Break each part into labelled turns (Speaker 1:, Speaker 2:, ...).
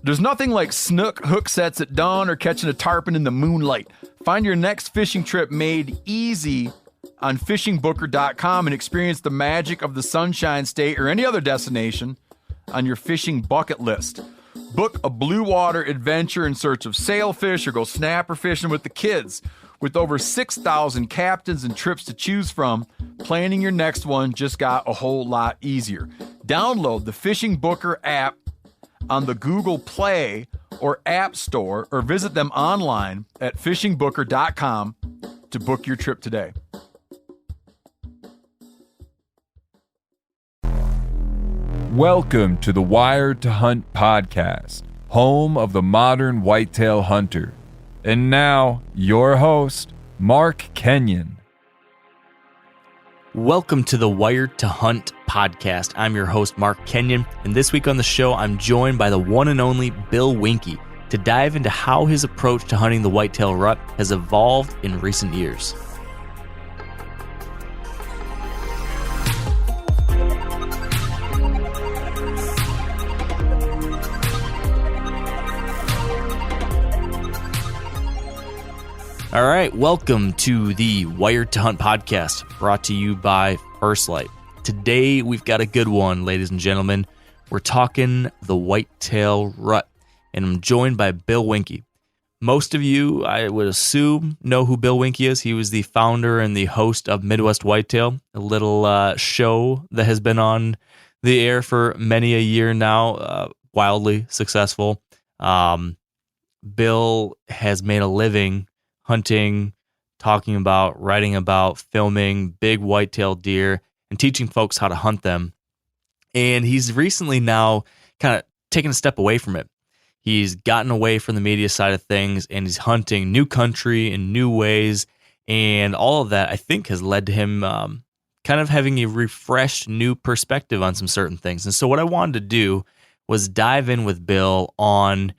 Speaker 1: There's nothing like snook hook sets at dawn or catching a tarpon in the moonlight. Find your next fishing trip made easy on fishingbooker.com and experience the magic of the Sunshine State or any other destination on your fishing bucket list. Book a blue water adventure in search of sailfish or go snapper fishing with the kids. With over 6,000 captains and trips to choose from, planning your next one just got a whole lot easier. Download the Fishing Booker app on the Google Play or App Store, or visit them online at fishingbooker.com to book your trip today.
Speaker 2: Welcome to the Wired to Hunt podcast, home of the modern whitetail hunter. And now, your host, Mark Kenyon.
Speaker 3: Welcome to the Wired to Hunt podcast. I'm your host, Mark Kenyon, and this week on the show, I'm joined by the one and only Bill Winke to dive into how his approach to hunting the whitetail rut has evolved in recent years. All right, welcome to the Wired to Hunt podcast, brought to you by First Light. Today, we've got a good one, ladies and gentlemen. We're talking the Whitetail Rut, and I'm joined by Bill Winke. Most of you, I would assume, know who Bill Winke is. He was the founder and the host of Midwest Whitetail, a little show that has been on the air for many a year now, wildly successful. Bill has made a living hunting, talking about, writing about, filming big whitetail deer, and teaching folks how to hunt them. And he's recently now kind of taken a step away from it. He's gotten away from the media side of things, and he's hunting new country in new ways. And all of that, I think, has led to him kind of having a refreshed new perspective on some certain things. And so what I wanted to do was dive in with Bill on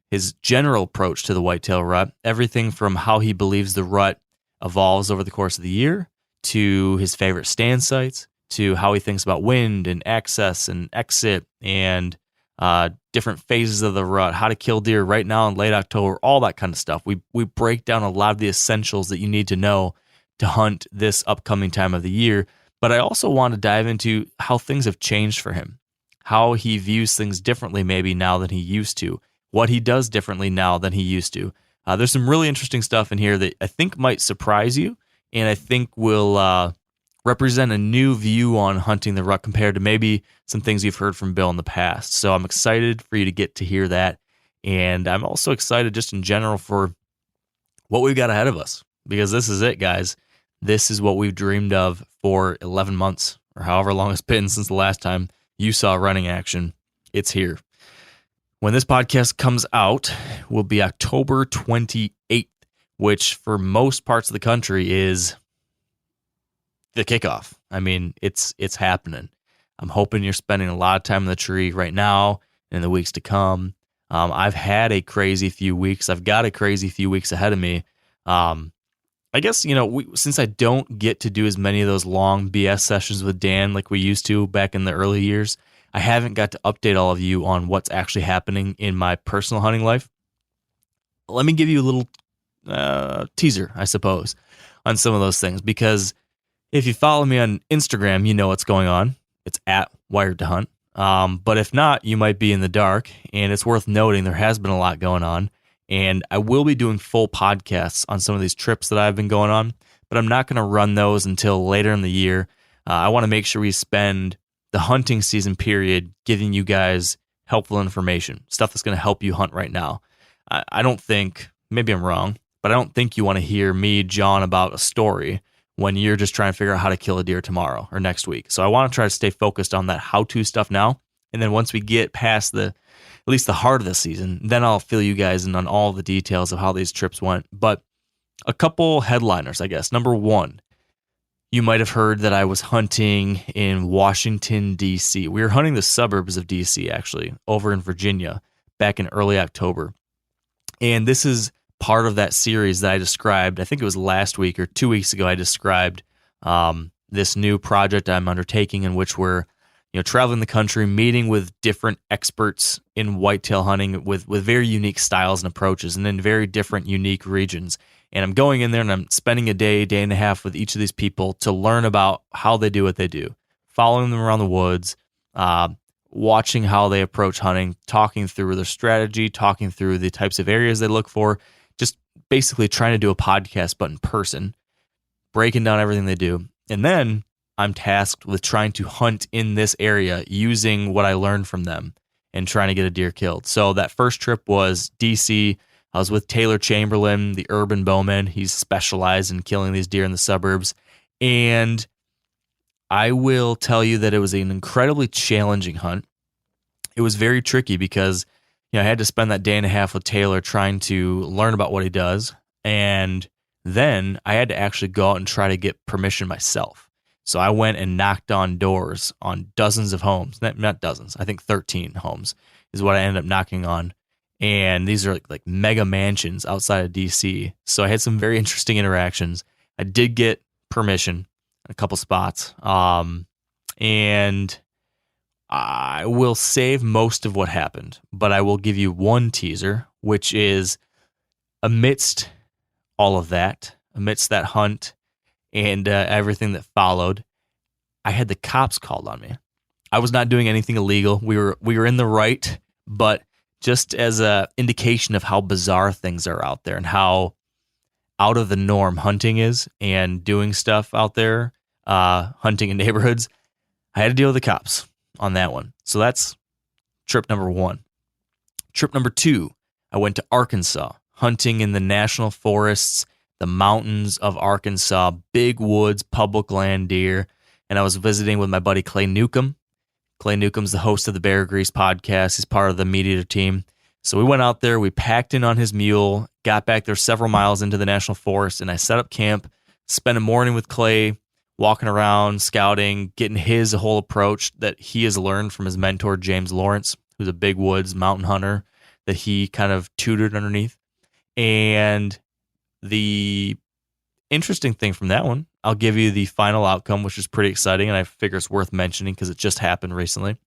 Speaker 3: his general approach to the whitetail rut, everything from how he believes the rut evolves over the course of the year, to his favorite stand sites, to how he thinks about wind and access and exit and different phases of the rut, how to kill deer right now in late October, all that kind of stuff. We break down a lot of the essentials that you need to know to hunt this upcoming time of the year. But I also want to dive into how things have changed for him, how he views things differently maybe now than he used to, what he does differently now than he used to. There's some really interesting stuff in here that I think might surprise you, and I think will represent a new view on hunting the rut compared to maybe some things you've heard from Bill in the past. So I'm excited for you to get to hear that, and I'm also excited just in general for what we've got ahead of us, because this is it, guys. This is what we've dreamed of for 11 months, or however long it's been since the last time you saw running action. It's here. When this podcast comes out, will be October 28th, which for most parts of the country is the kickoff. I mean, it's happening. I'm hoping you're spending a lot of time in the tree right now and in the weeks to come. I've had a crazy few weeks. I've got a crazy few weeks ahead of me. I guess, since I don't get to do as many of those long BS sessions with Dan like we used to back in the early years, I haven't got to update all of you on what's actually happening in my personal hunting life. Let me give you a little teaser, I suppose, on some of those things, because if you follow me on Instagram, you know what's going on. It's at Wired to Hunt. But if not, you might be in the dark, and it's worth noting there has been a lot going on, and I will be doing full podcasts on some of these trips that I've been going on, but I'm not going to run those until later in the year. I want to make sure we spend the hunting season period giving you guys helpful information, stuff that's going to help you hunt right now. I don't think, maybe I'm wrong, but I don't think you want to hear me jaw about a story when you're just trying to figure out how to kill a deer tomorrow or next week. So I want to try to stay focused on that how-to stuff now. And then once we get past at least the heart of the season, then I'll fill you guys in on all the details of how these trips went. But a couple headliners, I guess. Number one, you might have heard that I was hunting in Washington, D.C. We were hunting the suburbs of D.C., actually, over in Virginia, back in early October. And this is part of that series that I described. I think it was last week or 2 weeks ago I described this new project I'm undertaking in which we're traveling the country, meeting with different experts in whitetail hunting with very unique styles and approaches, and in very different, unique regions. And I'm going in there and I'm spending a day and a half with each of these people to learn about how they do what they do, following them around the woods, watching how they approach hunting, talking through their strategy, talking through the types of areas they look for, just basically trying to do a podcast, but in person, breaking down everything they do. And then I'm tasked with trying to hunt in this area using what I learned from them and trying to get a deer killed. So that first trip was DC. I was with Taylor Chamberlain, the urban bowman. He's specialized in killing these deer in the suburbs. And I will tell you that it was an incredibly challenging hunt. It was very tricky because I had to spend that day and a half with Taylor trying to learn about what he does. And then I had to actually go out and try to get permission myself. So I went and knocked on doors on dozens of homes. Not dozens, I think 13 homes is what I ended up knocking on. And these are like mega mansions outside of DC. So I had some very interesting interactions. I did get permission in a couple spots. And I will save most of what happened, but I will give you one teaser, which is amidst all of that, amidst that hunt and everything that followed, I had the cops called on me. I was not doing anything illegal. We were in the right, but just as an indication of how bizarre things are out there and how out of the norm hunting is and doing stuff out there, hunting in neighborhoods, I had to deal with the cops on that one. So that's trip number 1. Trip number 2, I went to Arkansas, hunting in the national forests, the mountains of Arkansas, big woods, public land deer. And I was visiting with my buddy Clay Newcomb. Clay Newcomb's the host of the Bear Grease podcast. He's part of the Meat Eater team. So we went out there, we packed in on his mule, got back there several miles into the national forest, and I set up camp, spent a morning with Clay, walking around, scouting, getting his whole approach that he has learned from his mentor, James Lawrence, who's a big woods mountain hunter that he kind of tutored underneath. And the interesting thing from that one, I'll give you the final outcome, which is pretty exciting, and I figure it's worth mentioning because it just happened recently,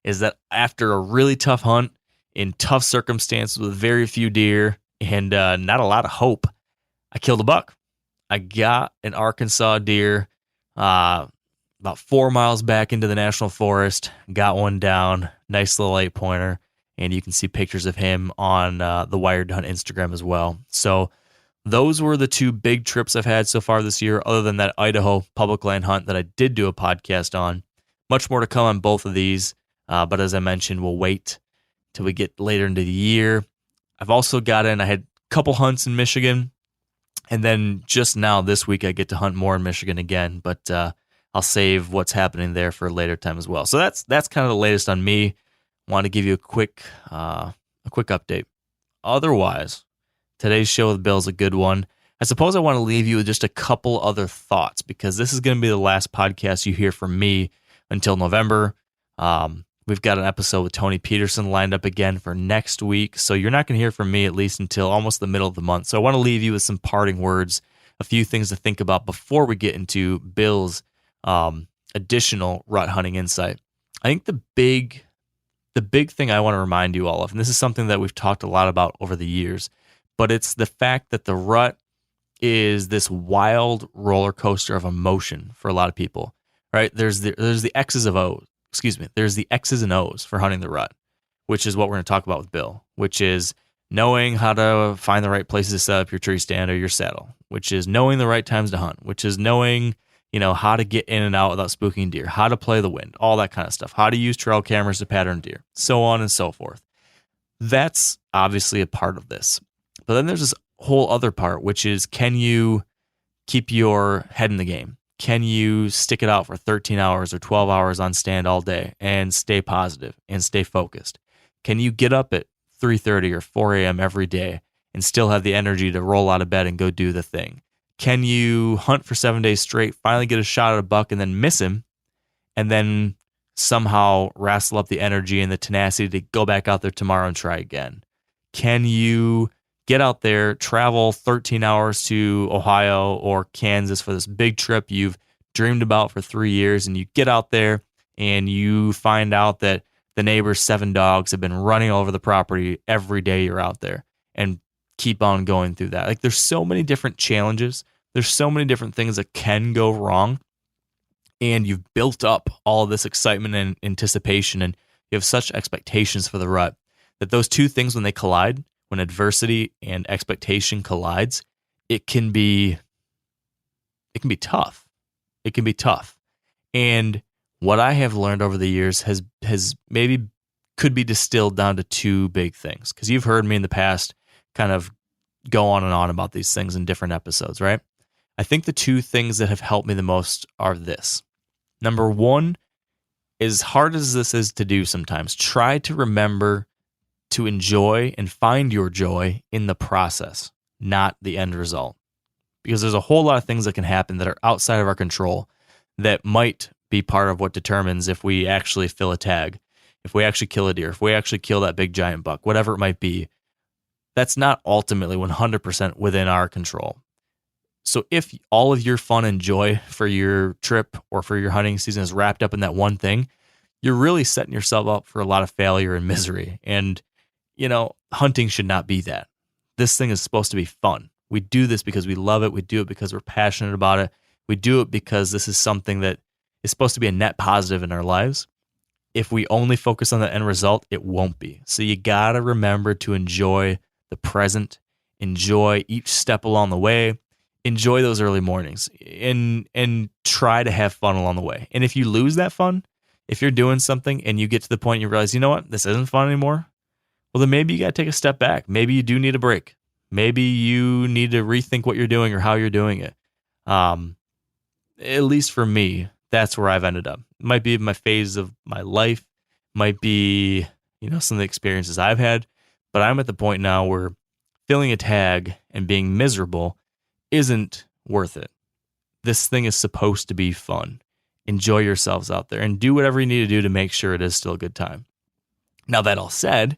Speaker 3: is that after a really tough hunt in tough circumstances with very few deer and not a lot of hope, I killed a buck. I got an Arkansas deer about 4 miles back into the national forest, got one down, nice little 8-pointer, and you can see pictures of him on the Wired Hunt Instagram as well. So those were the 2 big trips I've had so far this year, other than that Idaho public land hunt that I did do a podcast on. Much more to come on both of these, but as I mentioned, we'll wait till we get later into the year. I've also I had a couple hunts in Michigan, and then just now this week I get to hunt more in Michigan again, but I'll save what's happening there for a later time as well. So that's kind of the latest on me. I want to give you a quick update. Otherwise, today's show with Bill is a good one. I suppose I want to leave you with just a couple other thoughts because this is going to be the last podcast you hear from me until November. We've got an episode with Tony Peterson lined up again for next week, so you're not going to hear from me at least until almost the middle of the month. So I want to leave you with some parting words, a few things to think about before we get into Bill's additional rut hunting insight. I think the big thing I want to remind you all of, and this is something that we've talked a lot about over the years, but it's the fact that the rut is this wild roller coaster of emotion for a lot of people, right? There's the X's of O's. There's the X's and O's for hunting the rut, which is what we're going to talk about with Bill, which is knowing how to find the right places to set up your tree stand or your saddle, which is knowing the right times to hunt, which is knowing, how to get in and out without spooking deer, how to play the wind, all that kind of stuff, how to use trail cameras to pattern deer, so on and so forth. That's obviously a part of this. But then there's this whole other part, which is, can you keep your head in the game? Can you stick it out for 13 hours or 12 hours on stand all day and stay positive and stay focused? Can you get up at 3:30 or 4 a.m. every day and still have the energy to roll out of bed and go do the thing? Can you hunt for 7 days straight, finally get a shot at a buck and then miss him, and then somehow wrestle up the energy and the tenacity to go back out there tomorrow and try again? Can you get out there, travel 13 hours to Ohio or Kansas for this big trip you've dreamed about for 3 years, and you get out there and you find out that the neighbor's 7 dogs have been running all over the property every day you're out there, and keep on going through that. Like, there's so many different challenges. There's so many different things that can go wrong. And you've built up all of this excitement and anticipation, and you have such expectations for the rut that those two things, when they collide, when adversity and expectation collides, it can be tough. It can be tough. And what I have learned over the years has maybe could be distilled down to two big things. Because you've heard me in the past kind of go on and on about these things in different episodes, right? I think the two things that have helped me the most are this. Number one, as hard as this is to do sometimes, try to remember to enjoy and find your joy in the process, not the end result. Because there's a whole lot of things that can happen that are outside of our control that might be part of what determines if we actually fill a tag, if we actually kill a deer, if we actually kill that big giant buck, whatever it might be. That's not ultimately 100% within our control. So if all of your fun and joy for your trip or for your hunting season is wrapped up in that one thing, you're really setting yourself up for a lot of failure and misery. And, hunting should not be that. This thing is supposed to be fun. We do this because we love it. We do it because we're passionate about it. We do it because this is something that is supposed to be a net positive in our lives. If we only focus on the end result, it won't be. So you got to remember to enjoy the present, enjoy each step along the way, enjoy those early mornings, and try to have fun along the way. And if you lose that fun, if you're doing something and you get to the point you realize, you know what, this isn't fun anymore, well, then maybe you got to take a step back. Maybe you do need a break. Maybe you need to rethink what you're doing or how you're doing it. At least for me, that's where I've ended up. It might be my phase of my life, might be, some of the experiences I've had, but I'm at the point now where filling a tag and being miserable isn't worth it. This thing is supposed to be fun. Enjoy yourselves out there and do whatever you need to do to make sure it is still a good time. Now, that all said,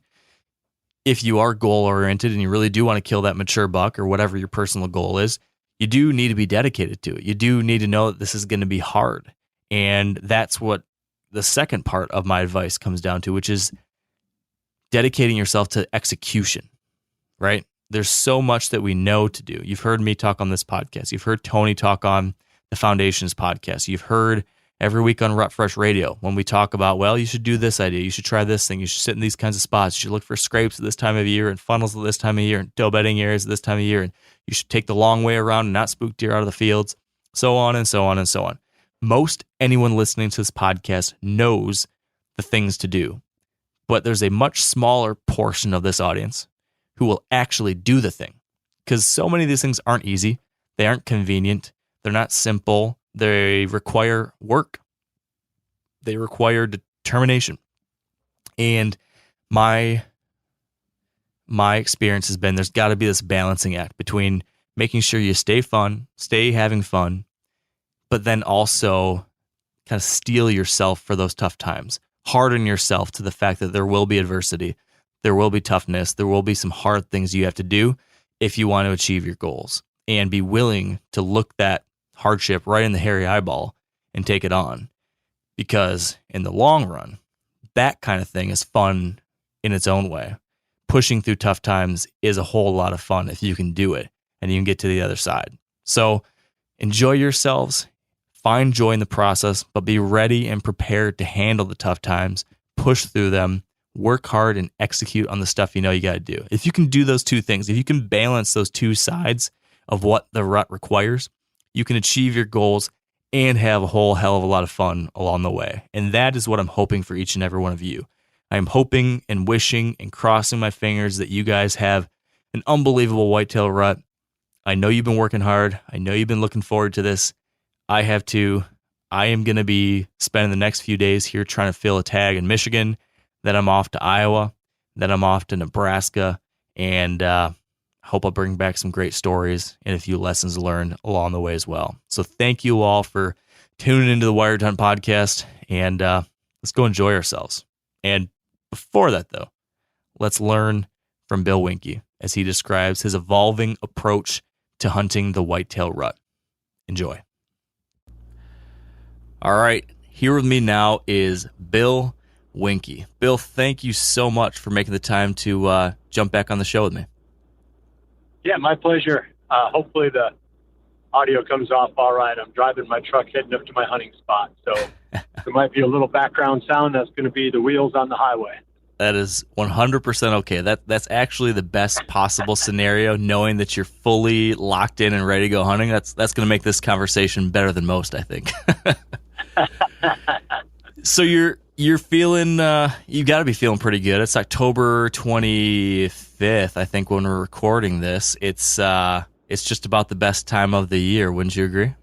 Speaker 3: if you are goal-oriented and you really do want to kill that mature buck or whatever your personal goal is, you do need to be dedicated to it. You do need to know that this is going to be hard. And that's what the second part of my advice comes down to, which is dedicating yourself to execution, right? There's so much that we know to do. You've heard me talk on this podcast. You've heard Tony talk on the Foundations podcast. You've heard every week on Rut Fresh Radio when we talk about, well, you should do this idea. You should try this thing. You should sit in these kinds of spots. You should look for scrapes at this time of year and funnels at this time of year and doe bedding areas at this time of year. And you should take the long way around and not spook deer out of the fields, so on and so on and so on. Most anyone listening to this podcast knows the things to do, but there's a much smaller portion of this audience who will actually do the thing, because so many of these things aren't easy. They aren't convenient. They're not simple. They require work. They require determination. And my experience has been there's got to be this balancing act between making sure you stay having fun, but then also kind of steel yourself for those tough times. Harden yourself to the fact that there will be adversity. There will be toughness. There will be some hard things you have to do if you want to achieve your goals, and be willing to look that hardship right in the hairy eyeball and take it on. Because in the long run, that kind of thing is fun in its own way. Pushing through tough times is a whole lot of fun if you can do it and you can get to the other side. So enjoy yourselves, find joy in the process, but be ready and prepared to handle the tough times, push through them, work hard, and execute on the stuff you know you got to do. If you can do those two things, if you can balance those two sides of what the rut requires, you can achieve your goals and have a whole hell of a lot of fun along the way. And that is what I'm hoping for each and every one of you. I'm hoping and wishing and crossing my fingers that you guys have an unbelievable whitetail rut. I know you've been working hard. I know you've been looking forward to this. I have too. I am going to be spending the next few days here trying to fill a tag in Michigan. Then I'm off to Iowa. Then I'm off to Nebraska. And hope I'll bring back some great stories and a few lessons learned along the way as well. So thank you all for tuning into the Wired Hunt podcast, and let's go enjoy ourselves. And before that, though, let's learn from Bill Winke as he describes his evolving approach to hunting the whitetail rut. Enjoy. All right, here with me now is Bill Winke. Bill, thank you so much for making the time to jump back on the show with me.
Speaker 4: Yeah, my pleasure. Hopefully the audio comes off all right. I'm driving my truck heading up to my hunting spot, so there might be a little background sound. That's going to be the wheels on the highway.
Speaker 3: That is 100% okay. That's actually the best possible scenario, knowing that you're fully locked in and ready to go hunting. That's going to make this conversation better than most, I think. So you're feeling, you got to be feeling pretty good. It's October 25th, I think, when we're recording this. It's just about the best time of the year. Wouldn't you agree?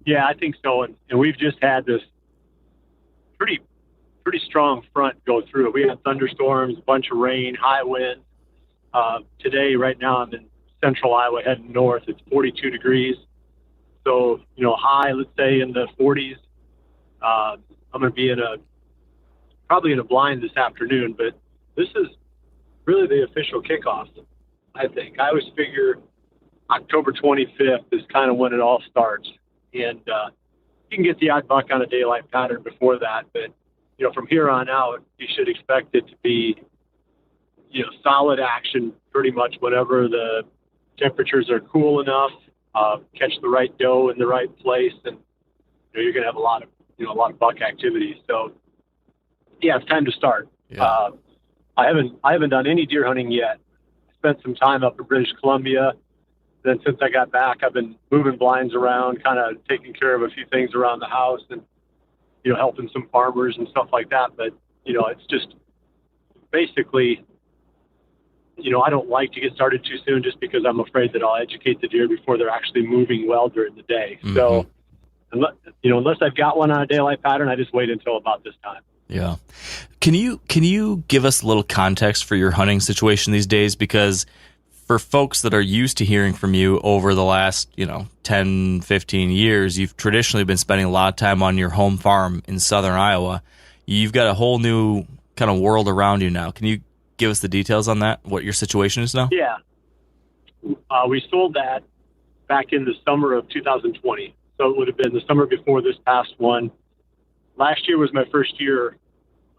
Speaker 4: Yeah, I think so. And we've just had this pretty strong front go through. We had thunderstorms, a bunch of rain, high wind. Today, right now, I'm in central Iowa heading north. It's 42 degrees. So, high, let's say in the 40s. I'm going to be probably in a blind this afternoon, but this is really the official kickoff, I think. I always figure October 25th is kind of when it all starts. And you can get the odd buck on a daylight pattern before that, but from here on out, you should expect it to be, solid action pretty much whenever the temperatures are cool enough, catch the right doe in the right place, and you're going to have a lot of buck activity. So, yeah, it's time to start.
Speaker 3: Yeah.
Speaker 4: I haven't done any deer hunting yet. Spent some time up in British Columbia. Then since I got back, I've been moving blinds around, kind of taking care of a few things around the house, and helping some farmers and stuff like that. But, it's just basically, I don't like to get started too soon just because I'm afraid that I'll educate the deer before they're actually moving well during the day. Mm-hmm. So, unless I've got one on a daylight pattern, I just wait until about this time.
Speaker 3: Yeah. Can you give us a little context for your hunting situation these days? Because for folks that are used to hearing from you over the last, 10, 15 years, you've traditionally been spending a lot of time on your home farm in southern Iowa. You've got a whole new kind of world around you now. Can you give us the details on that, what your situation is now?
Speaker 4: Yeah. We sold that back in the summer of 2020. So it would have been the summer before this past one. Last year was my first year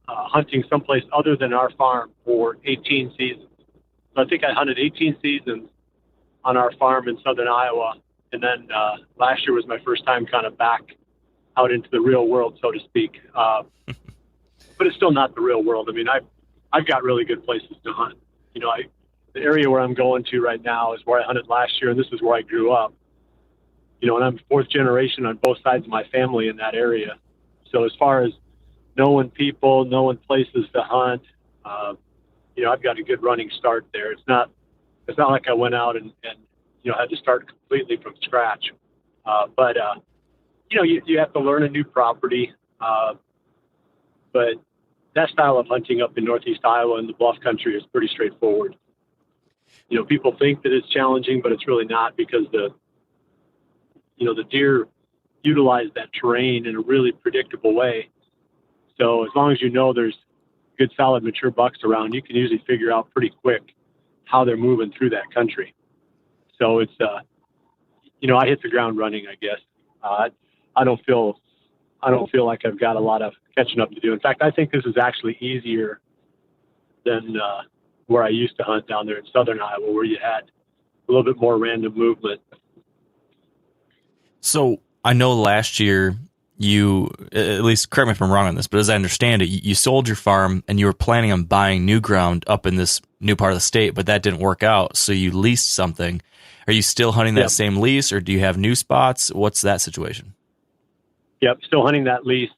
Speaker 4: hunting someplace other than our farm for 18 seasons. So I think I hunted 18 seasons on our farm in southern Iowa. And then last year was my first time kind of back out into the real world, so to speak. But it's still not the real world. I mean, I've got really good places to hunt. The area where I'm going to right now is where I hunted last year, and this is where I grew up. And I'm fourth generation on both sides of my family in that area. So as far as knowing people, knowing places to hunt, I've got a good running start there. It's not like I went out and had to start completely from scratch. But you have to learn a new property. But that style of hunting up in northeast Iowa and the bluff country is pretty straightforward. People think that it's challenging, but it's really not, because the deer utilize that terrain in a really predictable way. So as long as there's good, solid, mature bucks around, you can usually figure out pretty quick how they're moving through that country. So it's, I hit the ground running, I guess. I don't feel like I've got a lot of catching up to do. In fact, I think this is actually easier than where I used to hunt down there in southern Iowa, where you had a little bit more random movement.
Speaker 3: So I know last year you, at least correct me if I'm wrong on this, but as I understand it, you sold your farm and you were planning on buying new ground up in this new part of the state, but that didn't work out. So you leased something. Are you still hunting that same lease, or do you have new spots? What's that situation?
Speaker 4: Yep, still hunting that lease.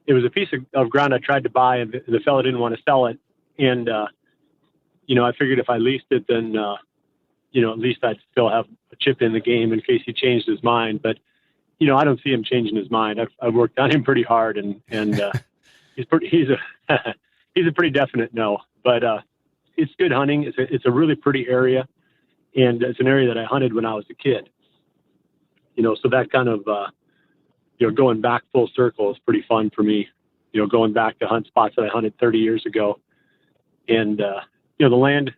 Speaker 4: It was a piece of ground I tried to buy, and the fellow didn't want to sell it. And, I figured if I leased it, then, at least I'd still have a chip in the game in case he changed his mind. But, I don't see him changing his mind. I've worked on him pretty hard, and he's a pretty definite no. But it's good hunting. It's a really pretty area, and it's an area that I hunted when I was a kid. So that kind of going back full circle is pretty fun for me. Going back to hunt spots that I hunted 30 years ago, and the land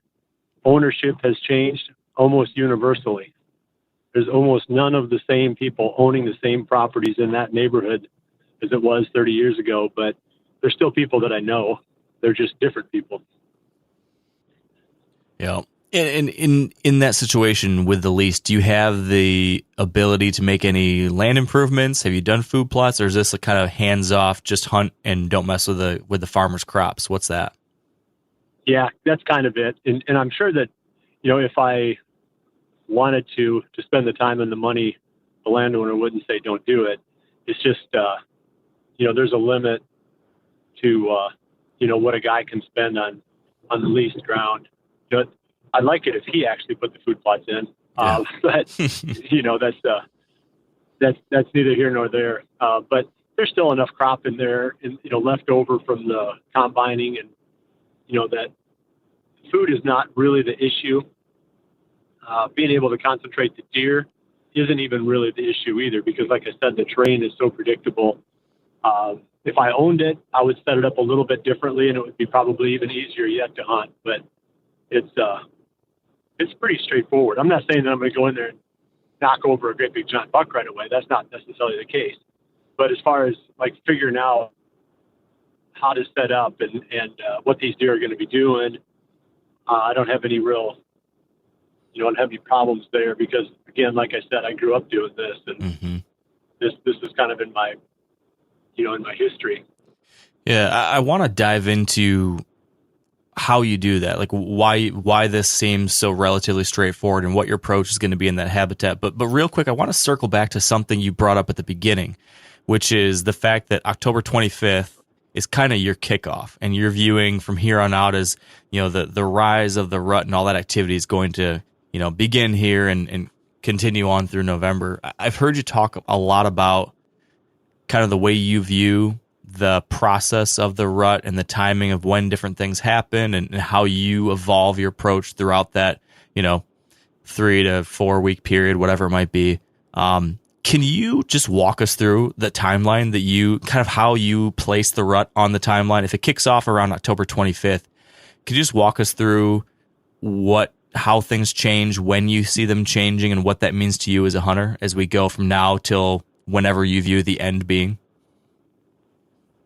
Speaker 4: ownership has changed almost universally. There's almost none of the same people owning the same properties in that neighborhood as it was 30 years ago. But, they're still people that I know. They're just different people.
Speaker 3: Yeah. And in that situation with the lease, do you have the ability to make any land improvements? Have you done food plots, or is this a kind of hands off, just hunt and don't mess with the farmer's crops? What's that?
Speaker 4: Yeah, that's kind of it. And I'm sure that, if I wanted to spend the time and the money, the landowner wouldn't say don't do it. It's just, there's a limit to, what a guy can spend on the leased ground. I'd like it if he actually put the food plots in,
Speaker 3: Yeah.
Speaker 4: but that's neither here nor there. But there's still enough crop in there, and left over from the combining, and that food is not really the issue. Being able to concentrate the deer isn't even really the issue either, because, like I said, the terrain is so predictable. If I owned it, I would set it up a little bit differently, and it would be probably even easier yet to hunt. But it's pretty straightforward. I'm not saying that I'm going to go in there and knock over a great big giant buck right away. That's not necessarily the case. But as far as like figuring out how to set up and what these deer are going to be doing, I don't have any don't have any problems there, because, again, like I said, I grew up doing this, and this is kind of in my history.
Speaker 3: Yeah, I want to dive into how you do that, like why this seems so relatively straightforward and what your approach is going to be in that habitat. But real quick, I want to circle back to something you brought up at the beginning, which is the fact that October 25th is kind of your kickoff, and you're viewing from here on out as, the rise of the rut and all that activity is going to, begin here and continue on through November. I've heard you talk a lot about kind of the way you view the process of the rut and the timing of when different things happen, and how you evolve your approach throughout that, 3 to 4 week period, whatever it might be. Can you just walk us through the timeline that kind of how you place the rut on the timeline? If it kicks off around October 25th, could you just walk us through how things change, when you see them changing, and what that means to you as a hunter as we go from now till whenever you view the end being?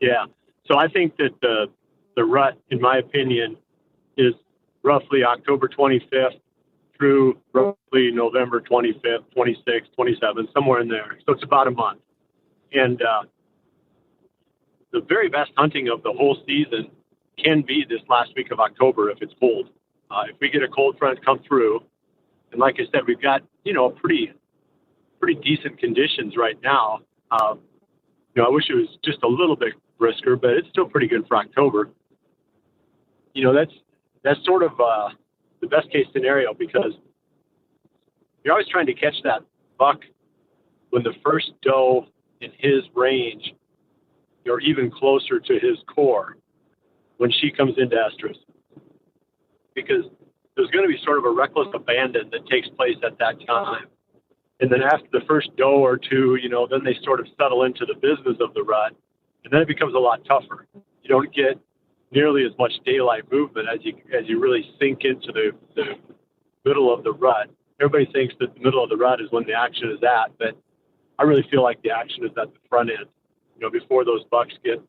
Speaker 4: Yeah. So I think that the rut, in my opinion, is roughly October 25th through roughly November 25th, 26th, 27th, somewhere in there. So it's about a month. And the very best hunting of the whole season can be this last week of October if it's cold. If we get a cold front come through, and like I said, we've got, pretty decent conditions right now. I wish it was just a little bit brisker, but it's still pretty good for October. That's sort of the best case scenario, because you're always trying to catch that buck when the first doe in his range, or even closer to his core, when she comes into estrus. Because there's going to be sort of a reckless abandon that takes place at that time. And then after the first doe or two, then they sort of settle into the business of the rut. And then it becomes a lot tougher. You don't get nearly as much daylight movement as you really sink into the middle of the rut. Everybody thinks that the middle of the rut is when the action is at, but I really feel like the action is at the front end. Before those bucks get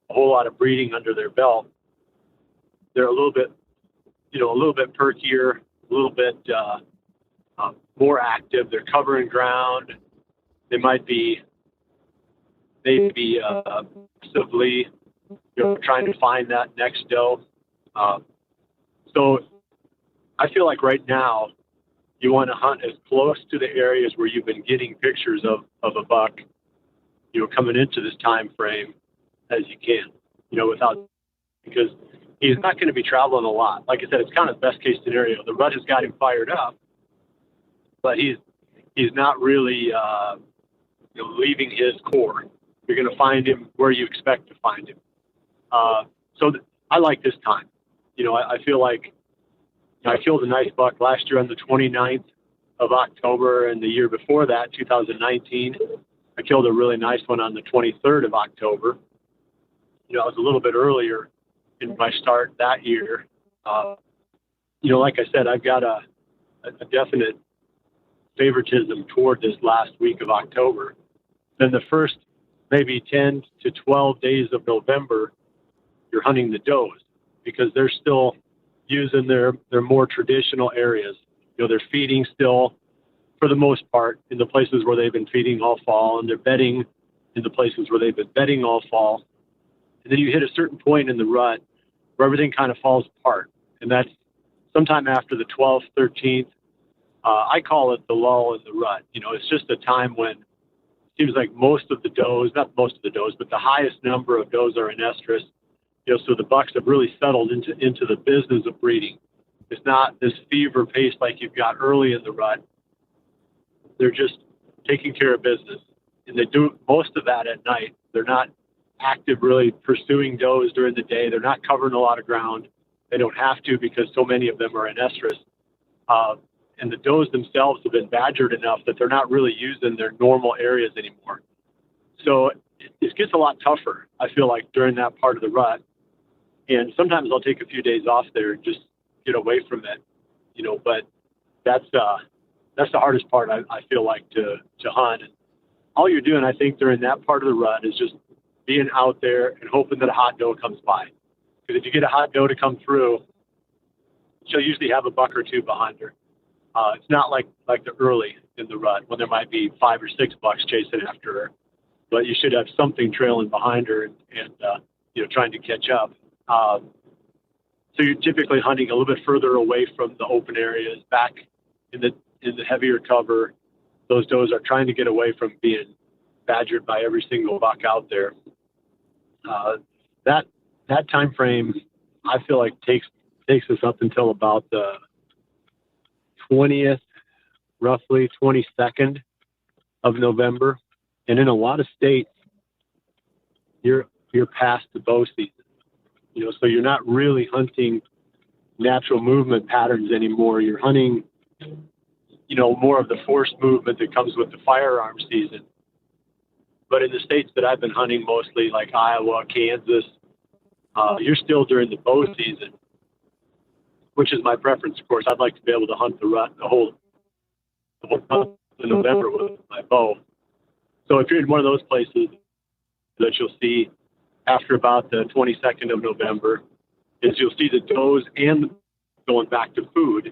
Speaker 4: a whole lot of breeding under their belt, they're a little bit perkier, a little bit more active. They're covering ground. They might be aggressively, trying to find that next doe. So I feel like right now you want to hunt as close to the areas where you've been getting pictures of a buck, coming into this time frame as you can, because he's not going to be traveling a lot. Like I said, it's kind of the best case scenario. The rut has got him fired up, but he's not really leaving his core. You're going to find him where you expect to find him. I like this time. I feel like I killed a nice buck last year on the 29th of October, and the year before that, 2019, I killed a really nice one on the 23rd of October. I was a little bit earlier in my start that year. Like I said, I've got a definite favoritism toward this last week of October. Then the first maybe 10 to 12 days of November you're hunting the does, because they're still using their more traditional areas. They're feeding still, for the most part, in the places where they've been feeding all fall, and they're bedding in the places where they've been bedding all fall. And then you hit a certain point in the rut where everything kind of falls apart. And that's sometime after the 12th, 13th. I call it the lull in the rut. It's just a time when it seems like most of the does, not most of the does, but the highest number of does are in estrus. So the bucks have really settled into the business of breeding. It's not this fever pace like you've got early in the rut. They're just taking care of business. And they do most of that at night. They're not active really pursuing does during the day. They're not covering a lot of ground. They don't have to, because so many of them are in estrus. And the does themselves have been badgered enough that they're not really using their normal areas anymore. So it gets a lot tougher, I feel like, during that part of the rut. And sometimes I'll take a few days off there and just get away from it, but that's the hardest part, I feel like, to hunt. And all you're doing, I think, during that part of the rut is just being out there and hoping that a hot doe comes by. Because if you get a hot doe to come through, she'll usually have a buck or two behind her. It's not like the early in the rut when there might be 5 or 6 bucks chasing after her, but you should have something trailing behind her and trying to catch up. So you're typically hunting a little bit further away from the open areas, back in the heavier cover. Those does are trying to get away from being badgered by every single buck out there. That time frame, I feel like takes us up until about the 20th, roughly 22nd of November, and in a lot of states, you're past the bow season. So you're not really hunting natural movement patterns anymore. You're hunting, more of the forced movement that comes with the firearm season. But in the states that I've been hunting mostly, like Iowa, Kansas, you're still during the bow season, which is my preference, of course. I'd like to be able to hunt the rut the whole month of November with my bow. So if you're in one of those places that you'll see after about the 22nd of November, is you'll see the does and going back to food,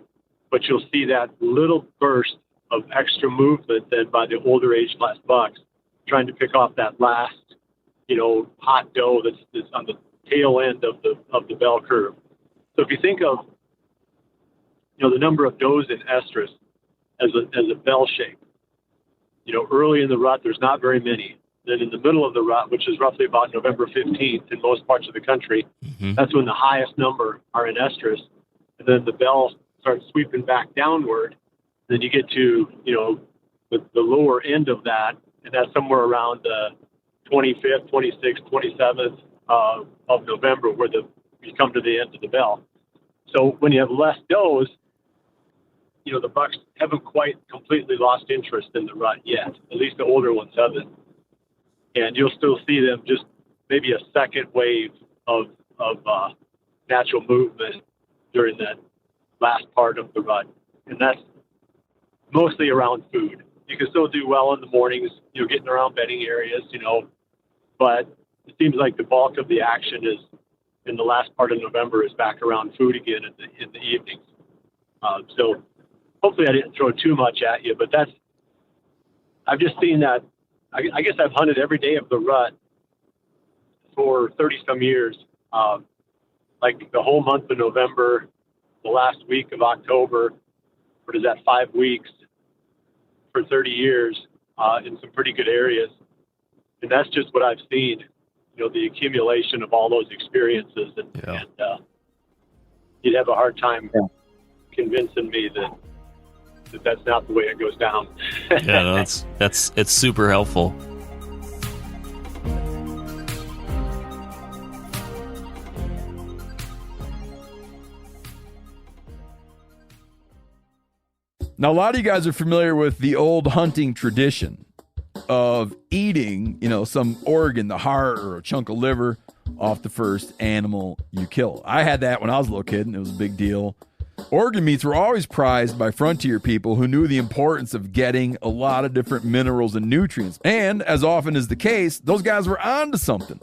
Speaker 4: but you'll see that little burst of extra movement then by the older age class bucks trying to pick off that last, hot doe that's on the tail end of the bell curve. So if you think of, the number of does in estrus as a bell shape, early in the rut, there's not very many. Then in the middle of the rut, which is roughly about November 15th in most parts of the country, that's when the highest number are in estrus. And then the bell starts sweeping back downward. Then you get to, the lower end of that, and that's somewhere around the 25th, 26th, 27th of November, where you come to the end of the bell. So when you have less does, the bucks haven't quite completely lost interest in the rut yet. At least the older ones haven't. And you'll still see them just maybe a second wave of natural movement during that last part of the rut. And that's mostly around food. You can still do well in the mornings, getting around bedding areas, but it seems like the bulk of the action is in the last part of November is back around food again in the evenings. So hopefully I didn't throw too much at you, but I've just seen that. I guess I've hunted every day of the rut for 30 some years. Like the whole month of November, the last week of October, what is that, 5 weeks for 30 years in some pretty good areas. And that's just what I've seen, the accumulation of all those experiences. And you'd have a hard time convincing me that that's not the way it goes down.
Speaker 3: Yeah, no, it's super helpful.
Speaker 1: Now, a lot of you guys are familiar with the old hunting tradition of eating, some organ, the heart or a chunk of liver off the first animal you kill. I had that when I was a little kid, and it was a big deal. Organ meats were always prized by frontier people who knew the importance of getting a lot of different minerals and nutrients. And as often is the case, those guys were onto something.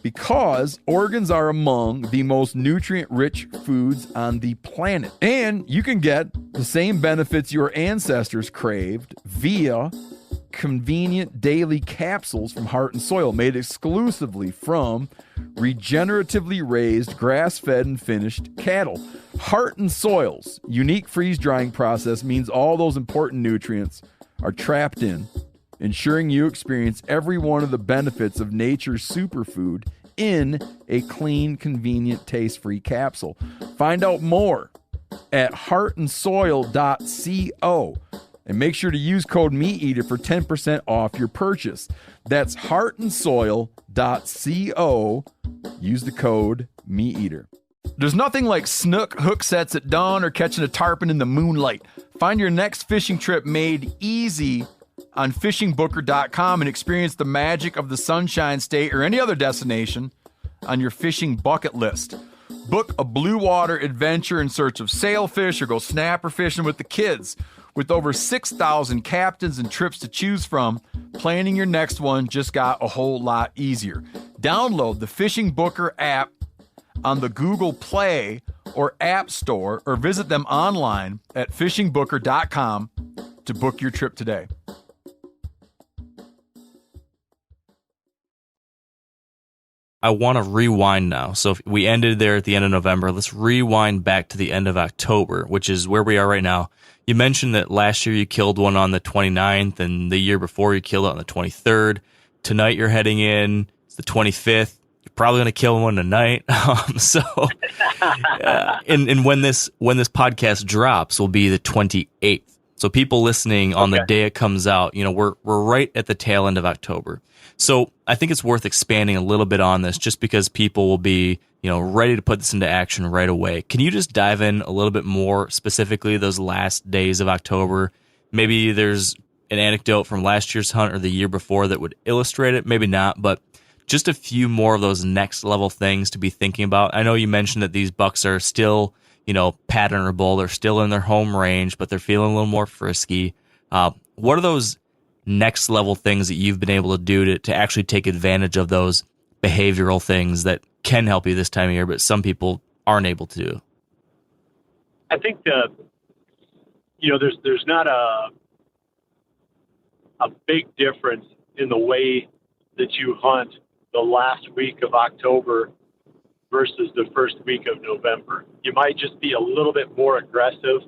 Speaker 1: because organs are among the most nutrient-rich foods on the planet. And you can get the same benefits your ancestors craved via convenient daily capsules from Heart and Soil, made exclusively from regeneratively raised, grass-fed, and finished cattle. Heart and Soil's unique freeze-drying process means all those important nutrients are trapped in, ensuring you experience every one of the benefits of nature's superfood in a clean, convenient, taste-free capsule. Find out more at heartandsoil.co. And make sure to use code MeatEater for 10% off your purchase. That's heartandsoil.co. Use the code MeatEater. There's nothing like snook hook sets at dawn or catching a tarpon in the moonlight. Find your next fishing trip made easy on fishingbooker.com and experience the magic of the Sunshine State or any other destination on your fishing bucket list. Book a blue water adventure in search of sailfish or go snapper fishing with the kids. With over 6,000 captains and trips to choose from, planning your next one just got a whole lot easier. Download the Fishing Booker app on the Google Play or App Store, or visit them online at fishingbooker.com to book your trip today.
Speaker 3: I want to rewind now. So if we ended there at the end of November. Let's rewind back to the end of October, which is where we are right now. You mentioned that last year you killed one on the 29th, and the year before you killed it on the 23rd. Tonight you're heading in. It's the 25th. You're probably going to kill one tonight. And when this podcast drops will be the 28th. So people listening on the day it comes out, we're right at the tail end of October. So I think it's worth expanding a little bit on this, just because people will be, ready to put this into action right away. Can you just dive in a little bit more specifically those last days of October? Maybe there's an anecdote from last year's hunt or the year before that would illustrate it. Maybe not, but just a few more of those next level things to be thinking about. I know you mentioned that these bucks are still, patternable. They're still in their home range, but they're feeling a little more frisky. What are those next level things that you've been able to do to actually take advantage of those behavioral things that can help you this time of year, but some people aren't able to do?
Speaker 4: I think there's not a big difference in the way that you hunt the last week of October versus the first week of November. You might just be a little bit more aggressive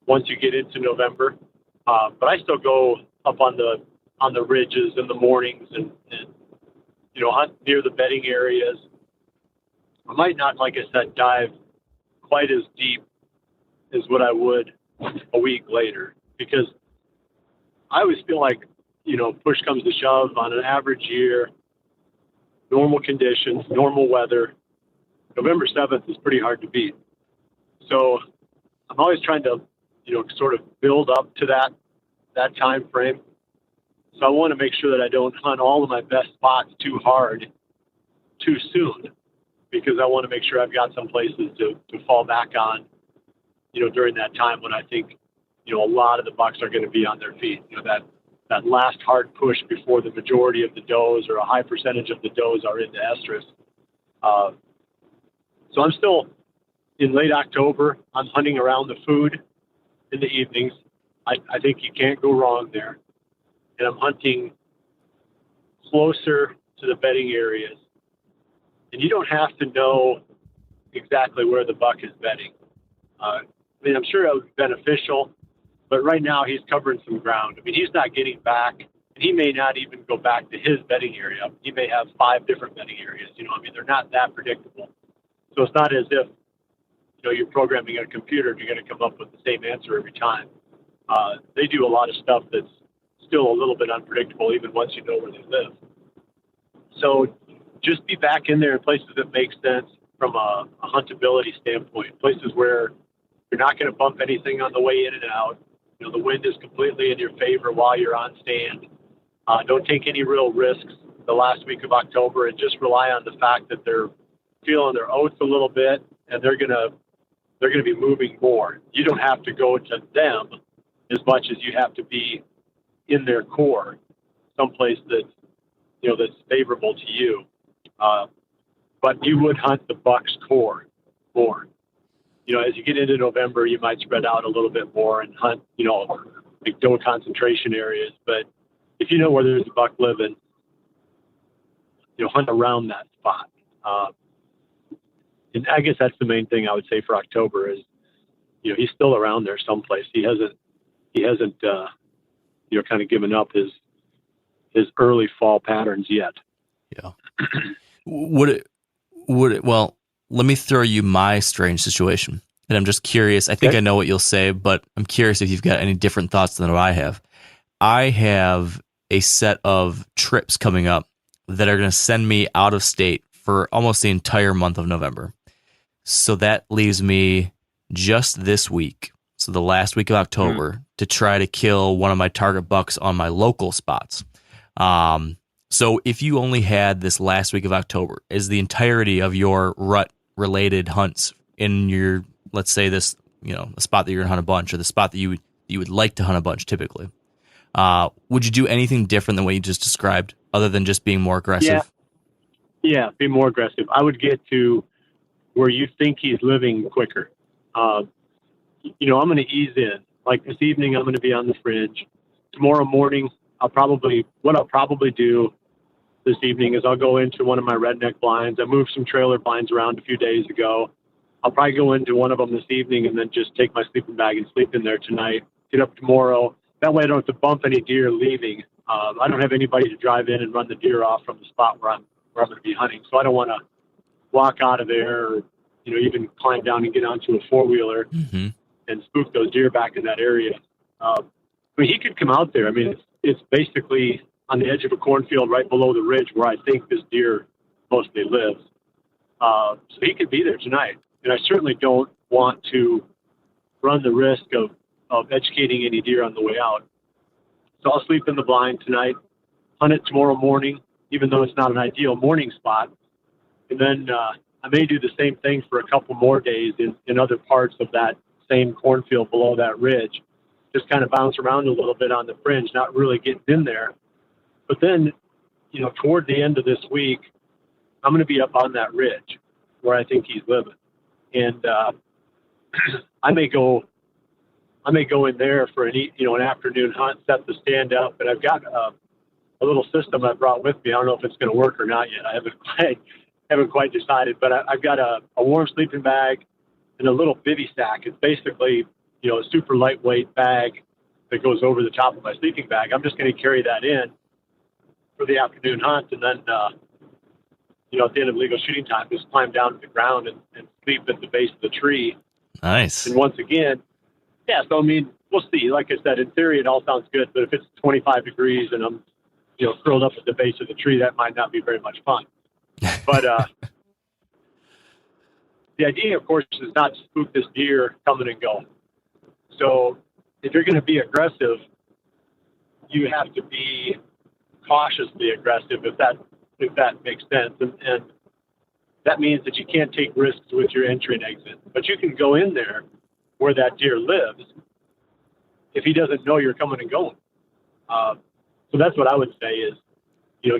Speaker 4: once you get into November, but I still go up on the ridges in the mornings and hunt near the bedding areas. I might not, like I said, dive quite as deep as what I would a week later, because I always feel like, push comes to shove on an average year, normal conditions, normal weather, November 7th is pretty hard to beat. So I'm always trying to, sort of build up to that time frame. So I want to make sure that I don't hunt all of my best spots too hard too soon, because I want to make sure I've got some places to fall back on, during that time when I think, a lot of the bucks are going to be on their feet. That last hard push before the majority of the does or a high percentage of the does are into estrus. So I'm still in late October. I'm hunting around the food in the evenings. I think you can't go wrong there. And I'm hunting closer to the bedding areas. And you don't have to know exactly where the buck is bedding. I'm sure it would be beneficial, but right now he's covering some ground. He's not getting back, and he may not even go back to his bedding area. He may have 5 different bedding areas. They're not that predictable. So it's not as if, you're programming a computer and you're going to come up with the same answer every time. They do a lot of stuff that's still a little bit unpredictable, even once you know where they live. So just be back in there in places that make sense from a huntability standpoint, places where you're not going to bump anything on the way in and out. The wind is completely in your favor while you're on stand. Don't take any real risks the last week of October, and just rely on the fact that they're feeling their oats a little bit, and they're gonna be moving more. You don't have to go to them as much as you have to be in their core, someplace that's favorable to you. but you would hunt the buck's core more. As you get into November, you might spread out a little bit more and hunt, like doe concentration areas. But if you know where there's a buck living, hunt around that spot. And I guess that's the main thing I would say for October is, he's still around there someplace. He hasn't kind of given up his early fall patterns yet.
Speaker 3: Yeah. Well, let me throw you my strange situation. And I'm just curious. I think I know what you'll say, but I'm curious if you've got any different thoughts than what I have. I have a set of trips coming up that are going to send me out of state for almost the entire month of November. So that leaves me just this week, so the last week of October, to try to kill one of my target bucks on my local spots. So if you only had this last week of October, is the entirety of your rut-related hunts in your, let's say this, a spot that you're going to hunt a bunch, or the spot that you would like to hunt a bunch typically, would you do anything different than what you just described, other than just being more aggressive?
Speaker 4: Yeah, be more aggressive. I would get to where you think he's living quicker. I'm going to ease in. Like this evening, I'm going to be on the fringe. Tomorrow morning, I'll probably do this evening is I'll go into one of my redneck blinds. I moved some trailer blinds around a few days ago. I'll probably go into one of them this evening and then just take my sleeping bag and sleep in there tonight. Get up tomorrow. That way I don't have to bump any deer leaving. I don't have anybody to drive in and run the deer off from the spot where I'm going to be hunting. So I don't want to walk out of there or, even climb down and get onto a four-wheeler and spook those deer back in that area. He could come out there. It's basically on the edge of a cornfield right below the ridge where I think this deer mostly lives. So he could be there tonight. And I certainly don't want to run the risk of educating any deer on the way out. So I'll sleep in the blind tonight, hunt it tomorrow morning, even though it's not an ideal morning spot. And then I may do the same thing for a couple more days in other parts of that same cornfield below that ridge. Just kind of bounce around a little bit on the fringe, not really getting in there. But then, toward the end of this week, I'm going to be up on that ridge where I think he's living. And I may go in there for an afternoon hunt, set the stand up, and I've got a little system I brought with me. I don't know if it's going to work or not yet. I haven't quite decided, but I've got a warm sleeping bag and a little bivy sack. It's basically, a super lightweight bag that goes over the top of my sleeping bag. I'm just going to carry that in for the afternoon hunt, and then, at the end of legal shooting time, just climb down to the ground and sleep at the base of the tree.
Speaker 3: Nice.
Speaker 4: And once again, so we'll see. Like I said, in theory, it all sounds good, but if it's 25 degrees and I'm, curled up at the base of the tree, that might not be very much fun. But the idea, of course, is not to spook this deer coming and going. So if you're going to be aggressive, you have to be cautiously aggressive, if that makes sense. And that means that you can't take risks with your entry and exit. But you can go in there where that deer lives if he doesn't know you're coming and going. So that's what I would say is,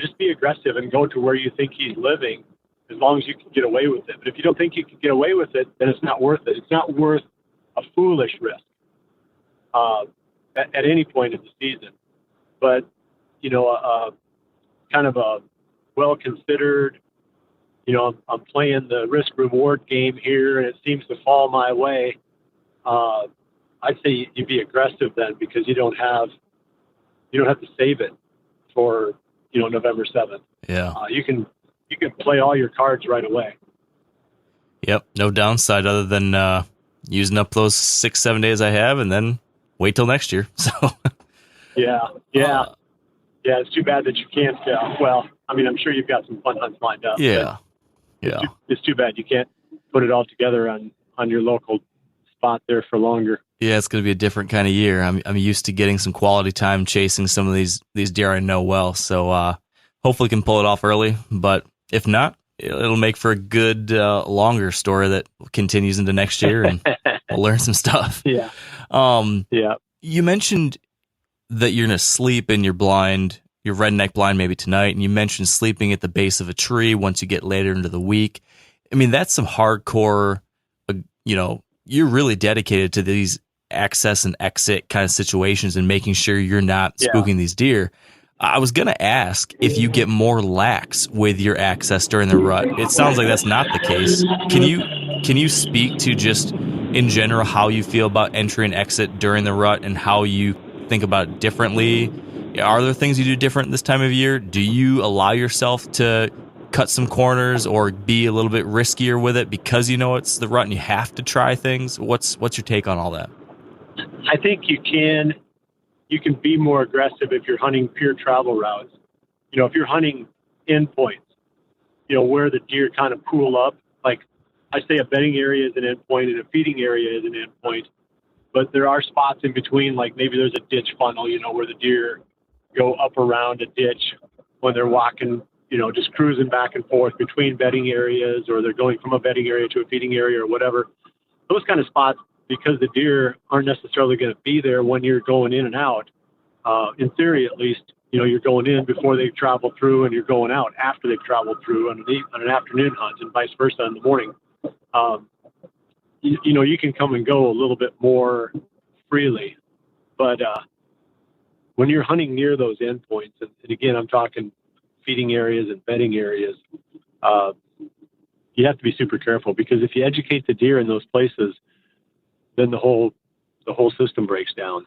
Speaker 4: just be aggressive and go to where you think he's living as long as you can get away with it. But if you don't think you can get away with it, then it's not worth it. It's not worth a foolish risk at any point in the season. But, kind of a well-considered, I'm playing the risk-reward game here and it seems to fall my way. I'd say you be aggressive then, because you don't have to save it for, November 7th.
Speaker 3: Yeah.
Speaker 4: You can play all your cards right away.
Speaker 3: Yep. No downside other than using up those 6-7 days I have and then wait till next year. So
Speaker 4: yeah. It's too bad that you can't. I'm sure you've got some fun hunts lined up.
Speaker 3: Yeah.
Speaker 4: It's too bad you can't put it all together on your local spot there for longer.
Speaker 3: Yeah, it's going to be a different kind of year. I'm used to getting some quality time chasing some of these deer I know well. So hopefully can pull it off early. But if not, it'll make for a good longer story that continues into next year, and we'll learn some stuff.
Speaker 4: Yeah.
Speaker 3: You mentioned that you're going to sleep in your blind your redneck blind maybe tonight, and you mentioned sleeping at the base of a tree once you get later into the week. I mean, that's some hardcore, you're really dedicated to these access and exit kind of situations and making sure you're not spooking these deer. I was going to ask if you get more lax with your access during the rut. It sounds like that's not the case. Can you speak to just in general how you feel about entry and exit during the rut and how you think about it differently? Are there things you do different this time of year? Do you allow yourself to cut some corners or be a little bit riskier with it because you know it's the rut and you have to try things? What's your take on all that?
Speaker 4: I think you can be more aggressive if you're hunting pure travel routes. If you're hunting endpoints, where the deer kind of pool up, like I say a bedding area is an endpoint and a feeding area is an endpoint, but there are spots in between, like maybe there's a ditch funnel, where the deer go up around a ditch when they're walking, just cruising back and forth between bedding areas, or they're going from a bedding area to a feeding area or whatever. Those kind of spots, because the deer aren't necessarily going to be there when you're going in and out. In theory, at least, you're going in before they've traveled through, and you're going out after they've traveled through on an afternoon hunt, and vice versa in the morning. You can come and go a little bit more freely, but when you're hunting near those endpoints, and again, I'm talking feeding areas and bedding areas, you have to be super careful, because if you educate the deer in those places, then the whole system breaks down,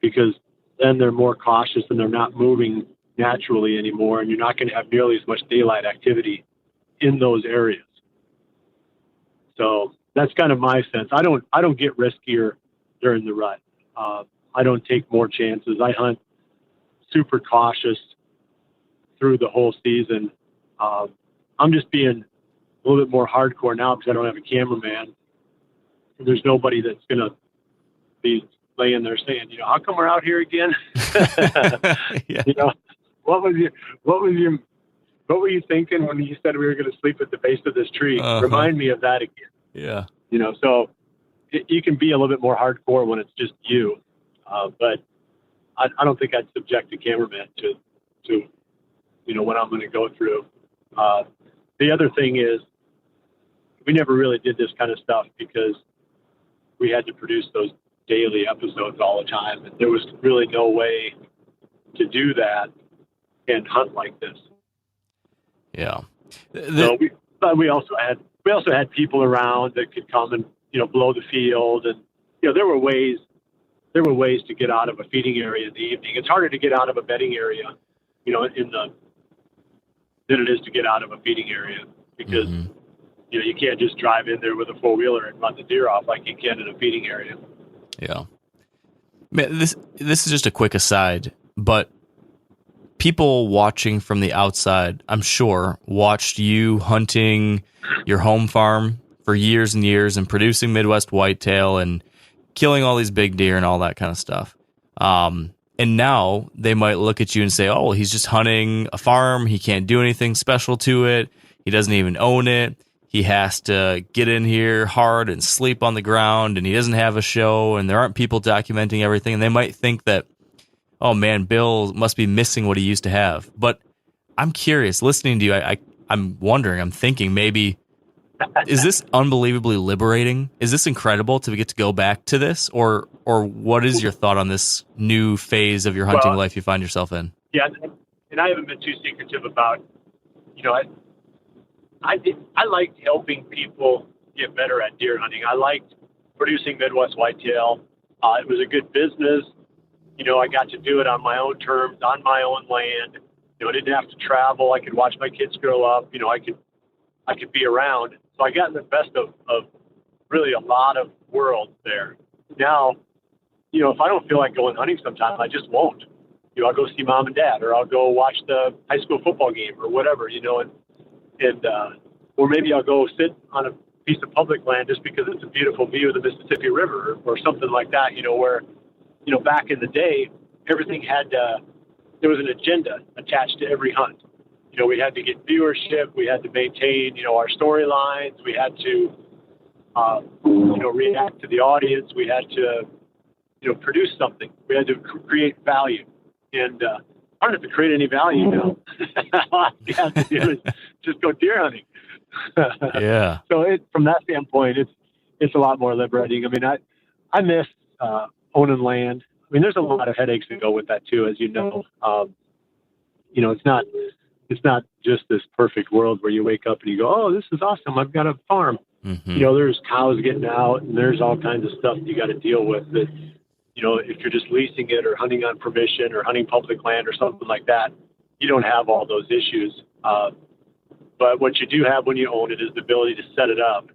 Speaker 4: because then they're more cautious and they're not moving naturally anymore, and you're not going to have nearly as much daylight activity in those areas. So that's kind of my sense. I don't get riskier during the rut. I don't take more chances. I hunt super cautious through the whole season. I'm just being a little bit more hardcore now because I don't have a cameraman. There's nobody that's going to be laying there saying, how come we're out here again?
Speaker 3: Yeah.
Speaker 4: What were you thinking when you said we were going to sleep at the base of this tree?
Speaker 3: Uh-huh.
Speaker 4: Remind me of that again.
Speaker 3: Yeah.
Speaker 4: So you can be a little bit more hardcore when it's just you. But I don't think I'd subject a cameraman to what I'm going to go through. The other thing is, we never really did this kind of stuff because we had to produce those daily episodes all the time, and there was really no way to do that and hunt like this.
Speaker 3: Yeah.
Speaker 4: So we also had people around that could come and blow the field, and there were ways to get out of a feeding area in the evening. It's harder to get out of a bedding area, than it is to get out of a feeding area, because
Speaker 3: Mm-hmm.
Speaker 4: You can't just drive in there with a four-wheeler and run the deer off like you can in a feeding area.
Speaker 3: Yeah. Man, this is just a quick aside, but people watching from the outside, I'm sure, watched you hunting your home farm for years and years and producing Midwest whitetail and killing all these big deer and all that kind of stuff. And now they might look at you and say, oh, he's just hunting a farm. He can't do anything special to it. He doesn't even own it. He has to get in here hard and sleep on the ground, and he doesn't have a show, and there aren't people documenting everything. And they might think that, oh man, Bill must be missing what he used to have. But I'm curious, listening to you, I'm thinking maybe, is this unbelievably liberating? Is this incredible to get to go back to this? Or what is your thought on this new phase of your hunting life you find yourself in?
Speaker 4: Yeah, and I haven't been too secretive about, I liked helping people get better at deer hunting. I liked producing Midwest whitetail. It was a good business. I got to do it on my own terms, on my own land. I didn't have to travel. I could watch my kids grow up. I could be around. So I got the best of really a lot of worlds there. Now, if I don't feel like going hunting sometime, I just won't. I'll go see mom and dad, or I'll go watch the high school football game or whatever, or maybe I'll go sit on a piece of public land just because it's a beautiful view of the Mississippi River or something like that, where, back in the day, everything there was an agenda attached to every hunt. We had to get viewership, we had to maintain, our storylines, we had to, react to the audience, we had to, produce something, we had to create value. And I don't have to create any value now. All you have to do is just go deer hunting.
Speaker 3: Yeah.
Speaker 4: So from that standpoint, it's a lot more liberating. I mean, I miss owning land. I mean, there's a lot of headaches that go with that too, as you know. It's not just this perfect world where you wake up and you go, oh, this is awesome, I've got a farm.
Speaker 3: Mm-hmm.
Speaker 4: There's cows getting out, and there's all kinds of stuff you got to deal with that, if you're just leasing it or hunting on permission or hunting public land or something like that, you don't have all those issues. But what you do have when you own it is the ability to set it up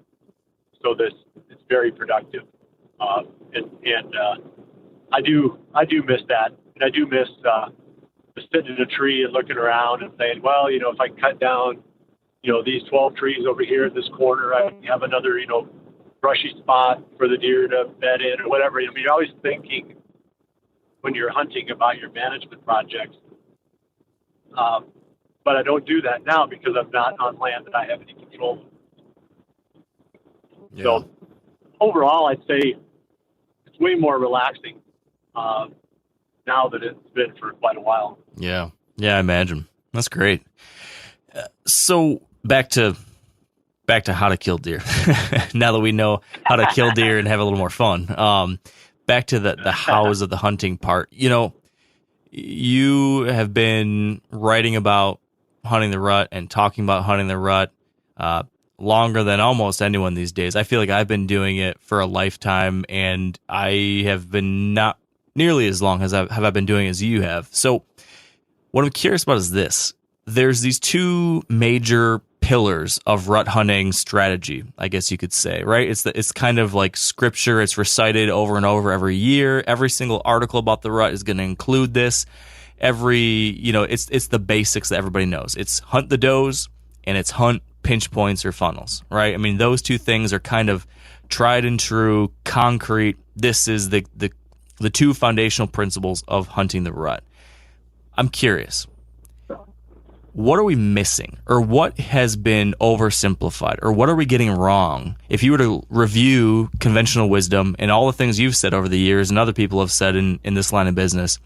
Speaker 4: so that it's very productive. And I do miss that. And I do miss sitting in a tree and looking around and saying, well, if I cut down, these 12 trees over here in this corner, I have another, brushy spot for the deer to bed in or whatever. I mean, you're always thinking when you're hunting about your management projects. But I don't do that now because I'm not on land that I have any control of.
Speaker 3: Yeah.
Speaker 4: So overall, I'd say it's way more relaxing now than it's been for quite a while.
Speaker 3: Yeah. Yeah, I imagine. That's great. So back to how to kill deer. Now that we know how to kill deer and have a little more fun. Back to the hows of the hunting part. You have been writing about hunting the rut and talking about hunting the rut longer than almost anyone these days. I feel like I've been doing it for a lifetime, and I have been not nearly as long as I've been doing as you have. So what I'm curious about is this. There's these two major pillars of rut hunting strategy, I guess you could say, right? It's kind of like scripture. It's recited over and over every year. Every single article about the rut is going to include this. It's the basics that everybody knows. It's hunt the does and it's hunt pinch points or funnels, right? I mean, those two things are kind of tried and true, concrete. This is the two foundational principles of hunting the rut. I'm curious. What are we missing, or what has been oversimplified, or what are we getting wrong? If you were to review conventional wisdom and all the things you've said over the years and other people have said in this line of business,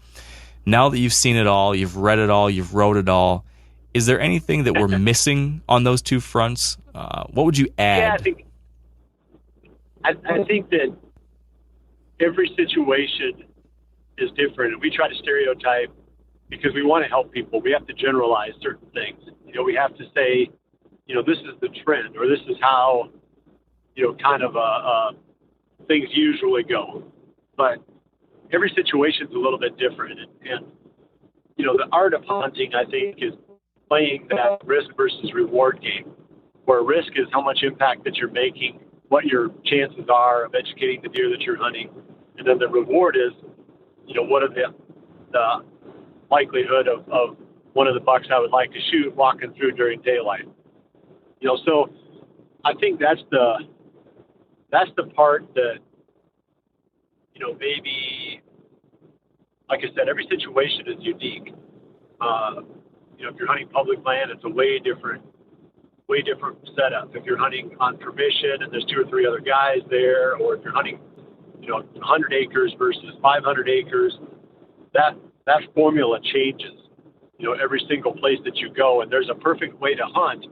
Speaker 3: now that you've seen it all, you've read it all, you've wrote it all, is there anything that we're missing on those two fronts? What would you add?
Speaker 4: Yeah, I think that every situation is different, and we try to stereotype because we want to help people. We have to generalize certain things. We have to say, this is the trend, or this is how, kind of things usually go. But every situation is a little bit different. And the art of hunting, I think, is playing that risk versus reward game, where risk is how much impact that you're making, what your chances are of educating the deer that you're hunting. And then the reward is, what are the likelihood of one of the bucks I would like to shoot walking through during daylight. So I think that's the part that, maybe, like I said, every situation is unique. If you're hunting public land, it's a way different setup. If you're hunting on permission and there's 2 or 3 other guys there, or if you're hunting, 100 acres versus 500 acres, that formula changes, every single place that you go. And there's a perfect way to hunt.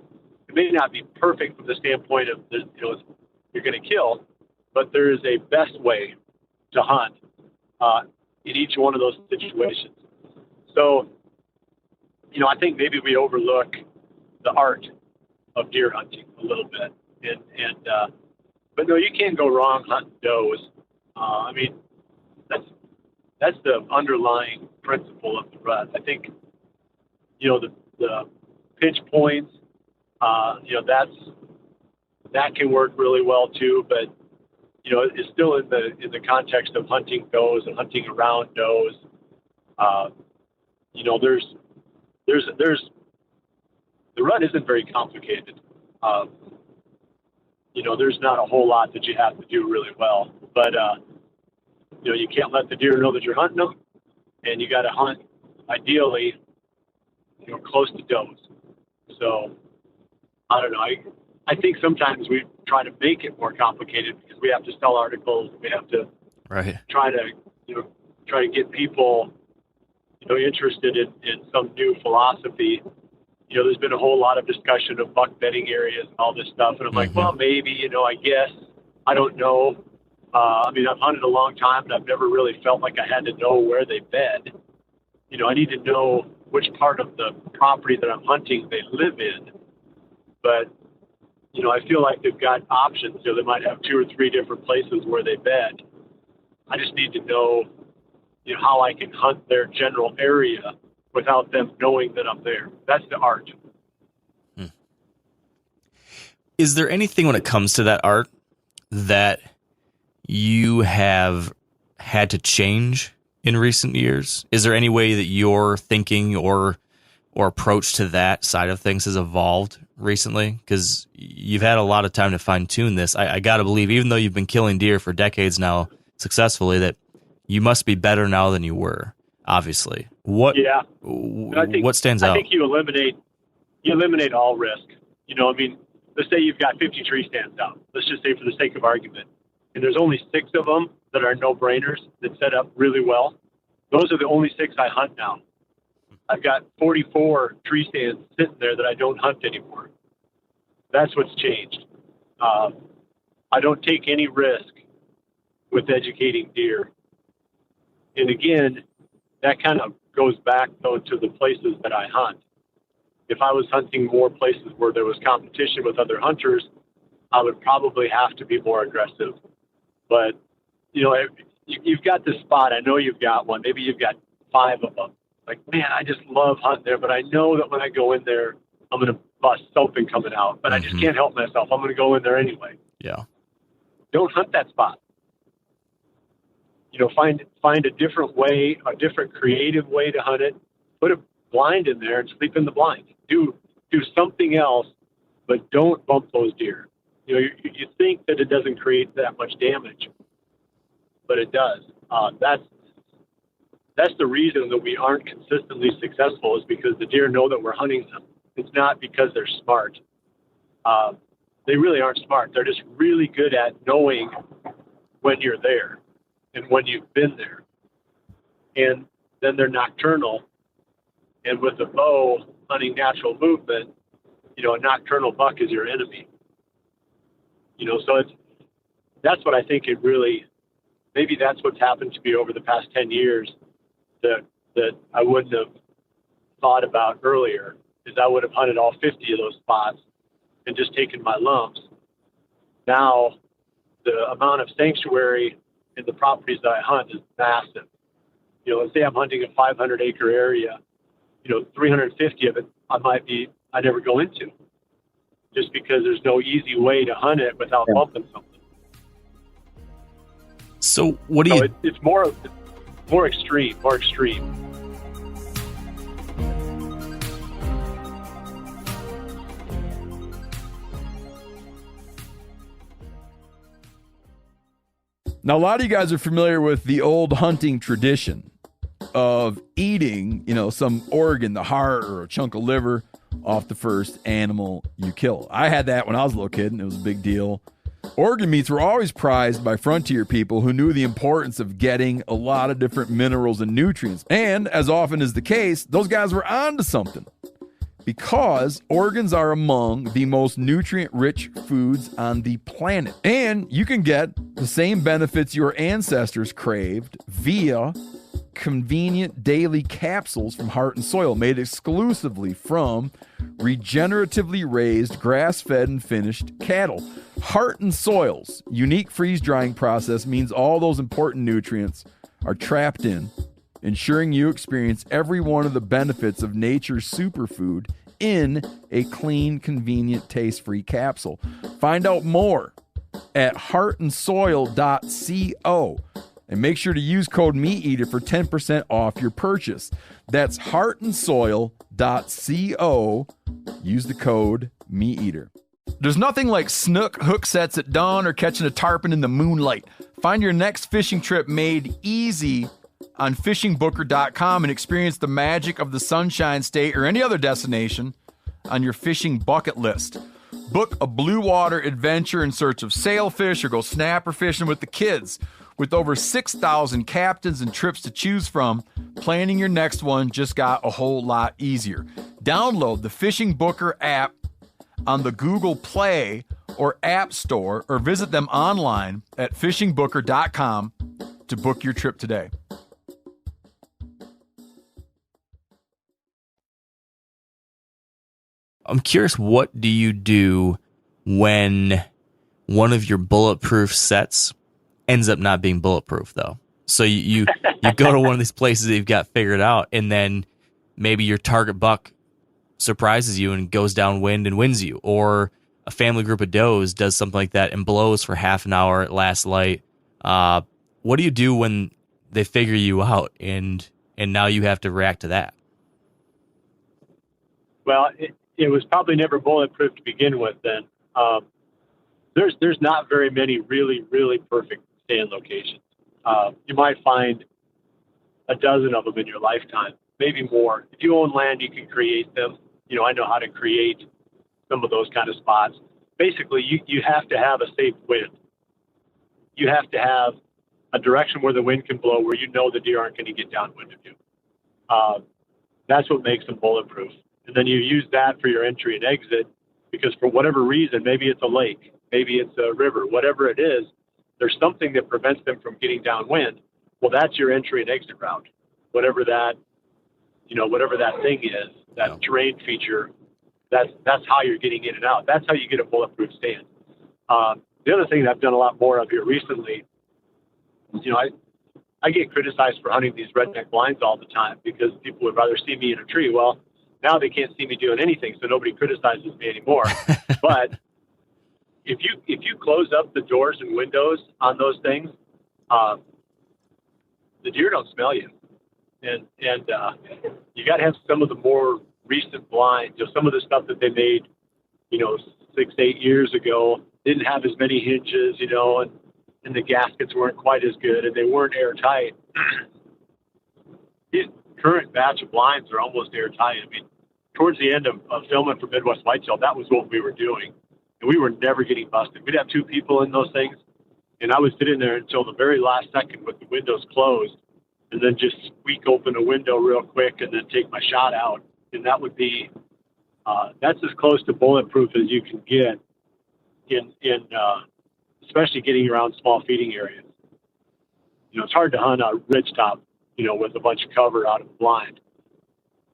Speaker 4: It may not be perfect from the standpoint of, you're going to kill, but there is a best way to hunt in each one of those situations. So, I think maybe we overlook the art of deer hunting a little bit. But no, you can't go wrong hunting does. I mean, that's the underlying principle of the rut. I think, the pinch points, that can work really well too, but, it's still in the context of hunting does and hunting around does. The rut isn't very complicated. There's not a whole lot that you have to do really well, but, you can't let the deer know that you're hunting them, and you got to hunt ideally, close to does. So I don't know. I think sometimes we try to make it more complicated because we have to sell articles. We have to try to get people, interested in some new philosophy. There's been a whole lot of discussion of buck bedding areas and all this stuff. And I'm like, well, maybe, I guess, I don't know. I've hunted a long time, and I've never really felt like I had to know where they bed. I need to know which part of the property that I'm hunting they live in. But, I feel like they've got options. They might have 2 or 3 different places where they bed. I just need to know, how I can hunt their general area without them knowing that I'm there. That's the art.
Speaker 3: Is there anything when it comes to that art that you have had to change in recent years? Is there any way that your thinking or approach to that side of things has evolved recently? Because you've had a lot of time to fine tune this. I got to believe, even though you've been killing deer for decades now successfully, that you must be better now than you were, obviously. What stands out?
Speaker 4: I think you eliminate all risk. Let's say you've got 50 tree stands out. Let's just say for the sake of argument. And there's only 6 of them that are no-brainers that set up really well. Those are the only 6 I hunt now. I've got 44 tree stands sitting there that I don't hunt anymore. That's what's changed. I don't take any risk with educating deer. And again, that kind of goes back, though, to the places that I hunt. If I was hunting more places where there was competition with other hunters, I would probably have to be more aggressive. But, you've got this spot. I know you've got one. Maybe you've got 5 of them. Like, man, I just love hunting there, but I know that when I go in there, I'm going to bust something coming out. But I just can't help myself. I'm going to go in there anyway.
Speaker 3: Yeah.
Speaker 4: Don't hunt that spot. Find a different way, a different creative way to hunt it. Put a blind in there and sleep in the blind. Do something else, but don't bump those deer. You think that it doesn't create that much damage, but it does. That's the reason that we aren't consistently successful, is because the deer know that we're hunting them. It's not because they're smart. They really aren't smart. They're just really good at knowing when you're there and when you've been there. And then they're nocturnal. And with a bow hunting natural movement, a nocturnal buck is your enemy. So that's what I think maybe that's what's happened to me over the past 10 years that I wouldn't have thought about earlier, is I would have hunted all 50 of those spots and just taken my lumps. Now, the amount of sanctuary in the properties that I hunt is massive. Let's say I'm hunting a 500-acre area, 350 of it I never go into, just because there's no easy way to hunt it without bumping something.
Speaker 3: So what do you...
Speaker 4: It's more extreme.
Speaker 1: Now, a lot of you guys are familiar with the old hunting tradition of eating, some organ, the heart or a chunk of liver off the first animal you kill. I had that when I was a little kid, and it was a big deal. Organ meats were always prized by frontier people who knew the importance of getting a lot of different minerals and nutrients. And as often is the case, those guys were onto something, because organs are among the most nutrient-rich foods on the planet. And you can get the same benefits your ancestors craved via convenient daily capsules from Heart and Soil, made exclusively from regeneratively raised, grass-fed, and finished cattle. Heart and Soil's unique freeze-drying process means all those important nutrients are trapped in, ensuring you experience every one of the benefits of nature's superfood in a clean, convenient, taste-free capsule. Find out more at heartandsoil.co. And make sure to use code MeatEater for 10% off your purchase. That's heartandsoil.co. Use the code MeatEater. There's nothing like snook hook sets at dawn or catching a tarpon in the moonlight. Find your next fishing trip made easy on fishingbooker.com and experience the magic of the Sunshine State or any other destination on your fishing bucket list. Book a blue water adventure in search of sailfish or go snapper fishing with the kids. With over 6,000 captains and trips to choose from, planning your next one just got a whole lot easier. Download the Fishing Booker app on the Google Play or App Store, or visit them online at fishingbooker.com to book your trip today.
Speaker 3: I'm curious, what do you do when one of your bulletproof sets ends up not being bulletproof, though? So you go to one of these places that you've got figured out, and then maybe your target buck surprises you and goes downwind and wins you, or a family group of does does something like that and blows for half an hour at last light. What do you do when they figure you out and now you have to react to that?
Speaker 4: Well, it was probably never bulletproof to begin with then. There's not very many really, really perfect stand locations. You might find a dozen of them in your lifetime, maybe more. If you own land, you can create them. You know, I know how to create some of those kind of spots. Basically, you have to have a safe wind. You have to have a direction where the wind can blow, where you know the deer aren't going to get downwind of you. That's what makes them bulletproof. And then you use that for your entry and exit, because for whatever reason, maybe it's a lake, maybe it's a river, whatever it is, there's something that prevents them from getting downwind. Well, that's your entry and exit route. Whatever that thing is, that terrain feature, that's how you're getting in and out. That's how you get a bulletproof stand. The other thing that I've done a lot more of here recently, I get criticized for hunting these redneck blinds all the time because people would rather see me in a tree. Well, now they can't see me doing anything, so nobody criticizes me anymore. But if you close up the doors and windows on those things, the deer don't smell you. And you got to have some of the more recent blinds. Some of the stuff that they made, 6-8 years ago didn't have as many hinges, and the gaskets weren't quite as good, and they weren't airtight. These current batch of blinds are almost airtight. I mean, towards the end of filming for Midwest Whitetail, that was what we were doing, and we were never getting busted. We'd have 2 people in those things, and I would sit in there until the very last second with the windows closed, and then just squeak open a window real quick and then take my shot out. And that would be, that's as close to bulletproof as you can get in especially getting around small feeding areas. It's hard to hunt a ridgetop, with a bunch of cover out of the blind.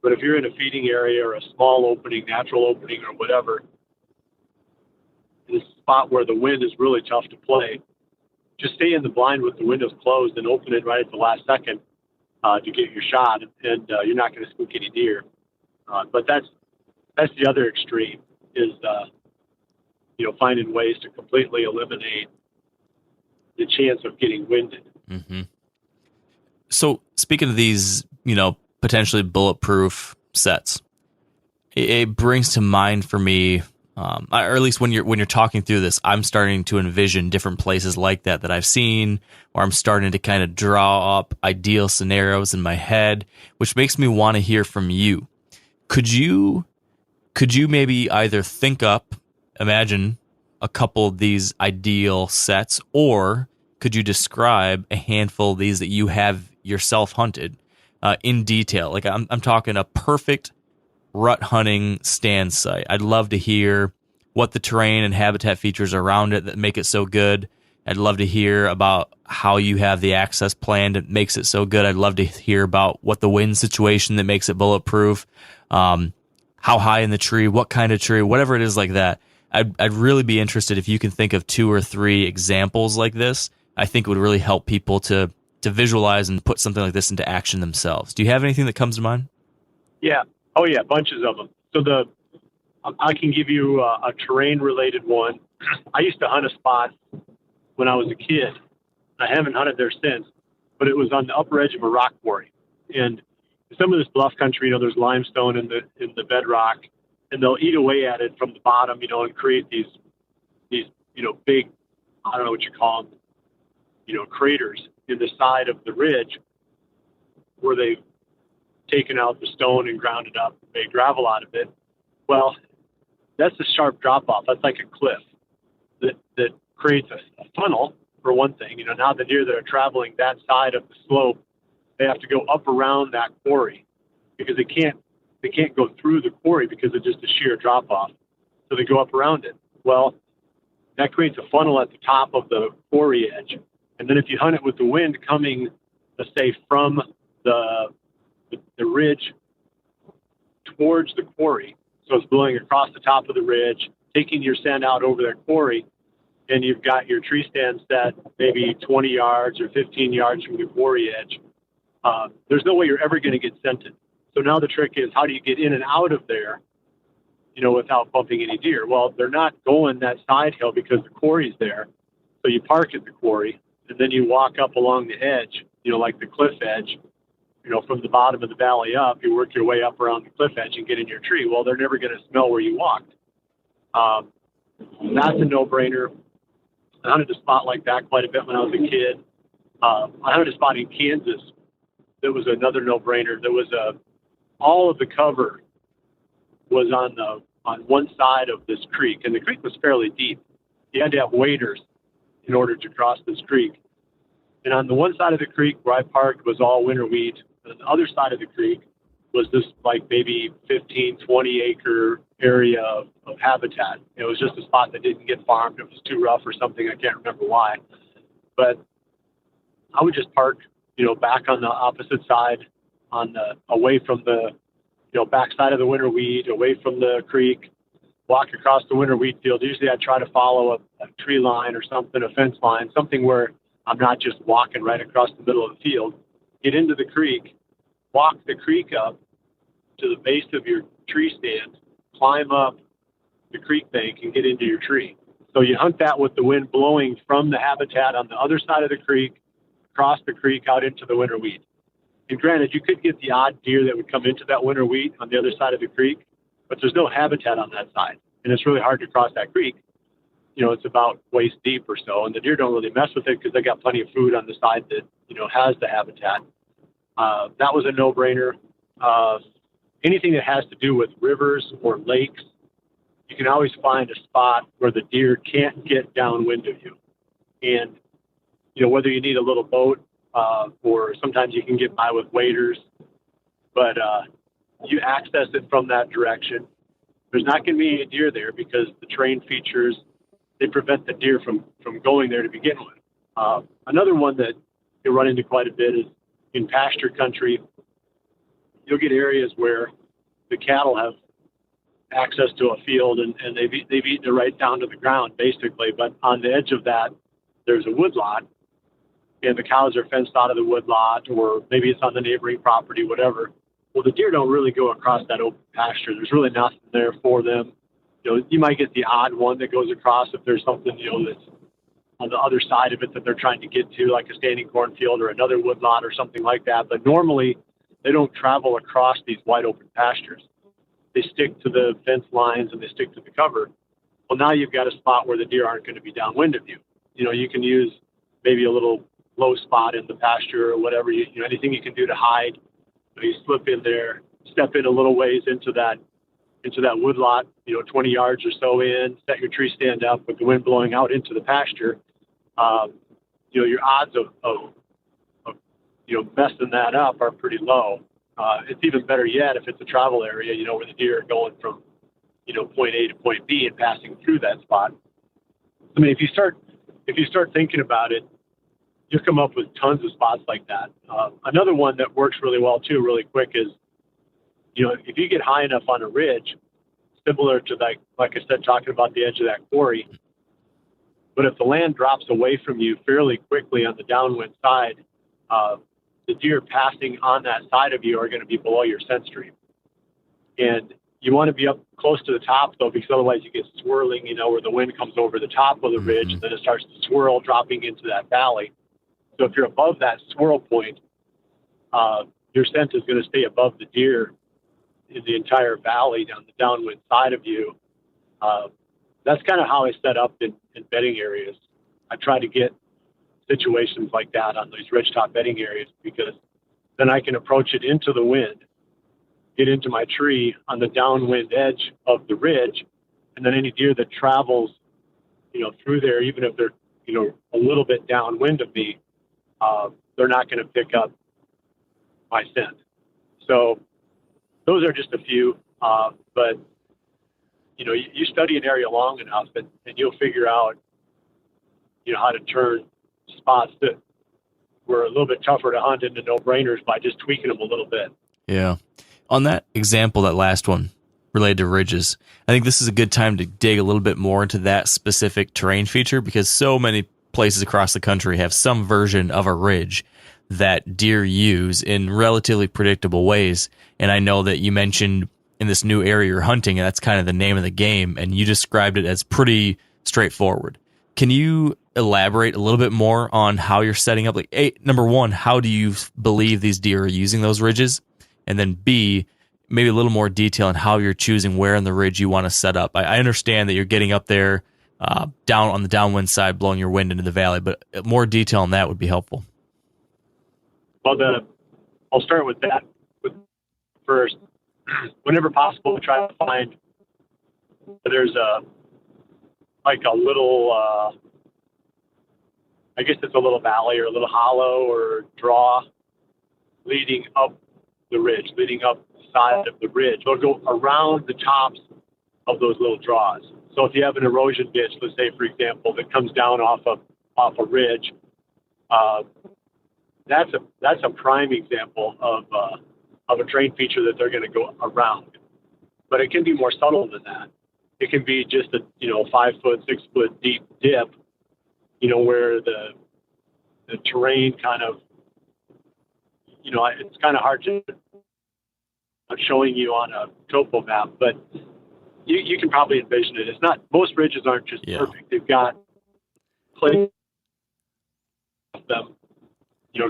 Speaker 4: But if you're in a feeding area or a small opening, natural opening or whatever, in a spot where the wind is really tough to play, just stay in the blind with the windows closed and open it right at the last second to get your shot, and you're not going to spook any deer. But that's the other extreme, is finding ways to completely eliminate the chance of getting winded.
Speaker 3: Mm-hmm. So speaking of these, potentially bulletproof sets, it brings to mind for me, or at least when you're talking through this, I'm starting to envision different places like that I've seen, or I'm starting to kind of draw up ideal scenarios in my head, which makes me want to hear from you. Could you maybe either imagine a couple of these ideal sets, or could you describe a handful of these that you have yourself hunted in detail? Like I'm talking a perfect rut hunting stand site. I'd love to hear what the terrain and habitat features around it that make it so good. I'd love to hear about how you have the access plan that makes it so good. I'd love to hear about what the wind situation that makes it bulletproof, how high in the tree, what kind of tree, whatever it is like that. I'd really be interested if you can think of 2 or 3 examples like this. I think it would really help people to visualize and put something like this into action themselves. Do you have anything that comes to mind?
Speaker 4: Yeah. Oh, yeah, bunches of them. So I can give you a terrain-related one. I used to hunt a spot when I was a kid. I haven't hunted there since, but it was on the upper edge of a rock quarry. And some of this bluff country, there's limestone in the bedrock, and they'll eat away at it from the bottom, and create these big, I don't know what you call them, craters in the side of the ridge where they've taken out the stone and ground it up, made gravel out of it. Well, that's a sharp drop off. That's like a cliff that creates a funnel for one thing. You know, now the deer that are traveling that side of the slope, they have to go up around that quarry because they can't go through the quarry because it's just a sheer drop off. So they go up around it. Well, that creates a funnel at the top of the quarry edge. And then if you hunt it with the wind coming, let's say, from the ridge towards the quarry, so it's blowing across the top of the ridge, taking your scent out over that quarry, and you've got your tree stand set maybe 20 yards or 15 yards from the quarry edge, there's no way you're ever going to get scented. So now the trick is, how do you get in and out of there, you know, without bumping any deer? Well, they're not going that side hill because the quarry's there. So you park at the quarry, and then you walk up along the edge, you know, like the cliff edge, you know, from the bottom of the valley up, you work your way up around the cliff edge and get in your tree. Well, they're never going to smell where you walked. That's a no-brainer. I hunted a spot like that quite a bit when I was a kid. I hunted a spot in Kansas that was another no-brainer. There was all of the cover was on one side of this creek, and the creek was fairly deep. You had to have waders in order to cross this creek. And on the one side of the creek where I parked was all winter wheat. And on the other side of the creek was this like maybe 15, 20 acre area of habitat. It was just a spot that didn't get farmed. It was too rough or something. I can't remember why. But I would just park, you know, back on the opposite side, away from the, you know, backside of the winter wheat, away from the creek, walk across the winter wheat field. Usually I try to follow a tree line or something, a fence line, something where I'm not just walking right across the middle of the field. Get into the creek, walk the creek up to the base of your tree stand, climb up the creek bank and get into your tree. So you hunt that with the wind blowing from the habitat on the other side of the creek, across the creek out into the winter wheat. And granted, you could get the odd deer that would come into that winter wheat on the other side of the creek, but there's no habitat on that side. And it's really hard to cross that creek. You know, it's about waist deep or so, and the deer don't really mess with it because they got plenty of food on the side that, you know, has the habitat. That was a no-brainer. Anything that has to do with rivers or lakes, you can always find a spot where the deer can't get downwind of you. And, you know, whether you need a little boat or sometimes you can get by with waders, but you access it from that direction. There's not going to be any deer there because the terrain features, they prevent the deer from going there to begin with. Another one that you'll run into quite a bit is in pasture country. You'll get areas where the cattle have access to a field and they've eaten it right down to the ground, basically. But on the edge of that, there's a woodlot, and the cows are fenced out of the woodlot, or maybe it's on the neighboring property, whatever. Well, the deer don't really go across that open pasture. There's really nothing there for them. You know, you might get the odd one that goes across if there's something, you know, that's on the other side of it that they're trying to get to, like a standing cornfield or another woodlot or something like that. But normally, they don't travel across these wide open pastures. They stick to the fence lines and they stick to the cover. Well, now you've got a spot where the deer aren't going to be downwind of you. You know, you can use maybe a little low spot in the pasture or whatever, you know, anything you can do to hide. You slip in there, step in a little ways into that woodlot, you know, 20 yards or so in, set your tree stand up with the wind blowing out into the pasture. You know, your odds of you know, messing that up are pretty low. It's even better yet if it's a travel area, you know, where the deer are going from, you know, point A to point B and passing through that spot. I mean, if you start thinking about it, you'll come up with tons of spots like that. Another one that works really well too, really quick, is, you know, if you get high enough on a ridge, similar to like I said, talking about the edge of that quarry, but if the land drops away from you fairly quickly on the downwind side, the deer passing on that side of you are going to be below your scent stream. And you want to be up close to the top, though, because otherwise you get swirling, you know, where the wind comes over the top of the ridge, and then it starts to swirl, dropping into that valley. So if you're above that swirl point, your scent is going to stay above the deer in the entire valley on the downwind side of you. That's kind of how I set up in bedding areas. I try to get situations like that on these ridgetop bedding areas, because then I can approach it into the wind, get into my tree on the downwind edge of the ridge, And then any deer that travels, through there, even if they're, a little bit downwind of me, they're not going to pick up my scent. So those are just a few, but you study an area long enough and you'll figure out, how to turn spots that were a little bit tougher to hunt into no-brainers by just tweaking them a little bit.
Speaker 3: Yeah. On that example, that last one related to ridges, I think this is a good time to dig a little bit more into that specific terrain feature, because so many places across the country have some version of a ridge that deer use in relatively predictable ways. And I know that you mentioned in this new area you're hunting, and that's kind of the name of the game, and you described it as pretty straightforward. Can you elaborate a little bit more on how you're setting up? Number one, how do you believe these deer are using those ridges? And then B, maybe a little more detail on how you're choosing where in the ridge you want to set up. I understand that you're getting up there down on the downwind side, blowing your wind into the valley, but more detail on that would be helpful.
Speaker 4: Well, I'll start with that first. Whenever possible, try to find there's a little, I guess it's a little valley or a little hollow or draw leading up the ridge, leading up the side of the ridge. It'll go around the tops of those little draws. So if you have an erosion ditch, let's say, for example, that comes down off a ridge, that's a prime example of a terrain feature that they're going to go around. But it can be more subtle than that. It can be just a 5 foot, 6 foot deep dip, where the terrain kind of, it's kind of hard to showing you on a topo map, but you can probably envision it. It's not, most ridges aren't just perfect. They've got clay them,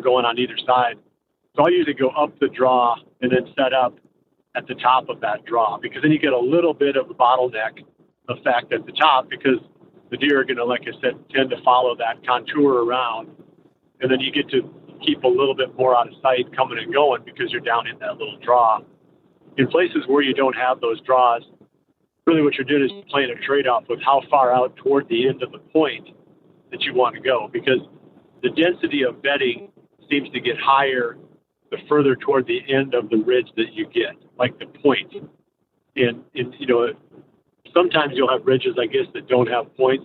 Speaker 4: going on either side. So I usually go up the draw and then set up at the top of that draw, because then you get a little bit of a bottleneck effect at the top, because the deer are going to, like I said, tend to follow that contour around, and then you get to keep a little bit more out of sight coming and going because you're down in that little draw. In places where you don't have those draws, really what you're doing is playing a trade-off with how far out toward the end of the point that you want to go, because the density of bedding seems to get higher the further toward the end of the ridge that you get, like the point. And sometimes you'll have ridges, I guess, that don't have points.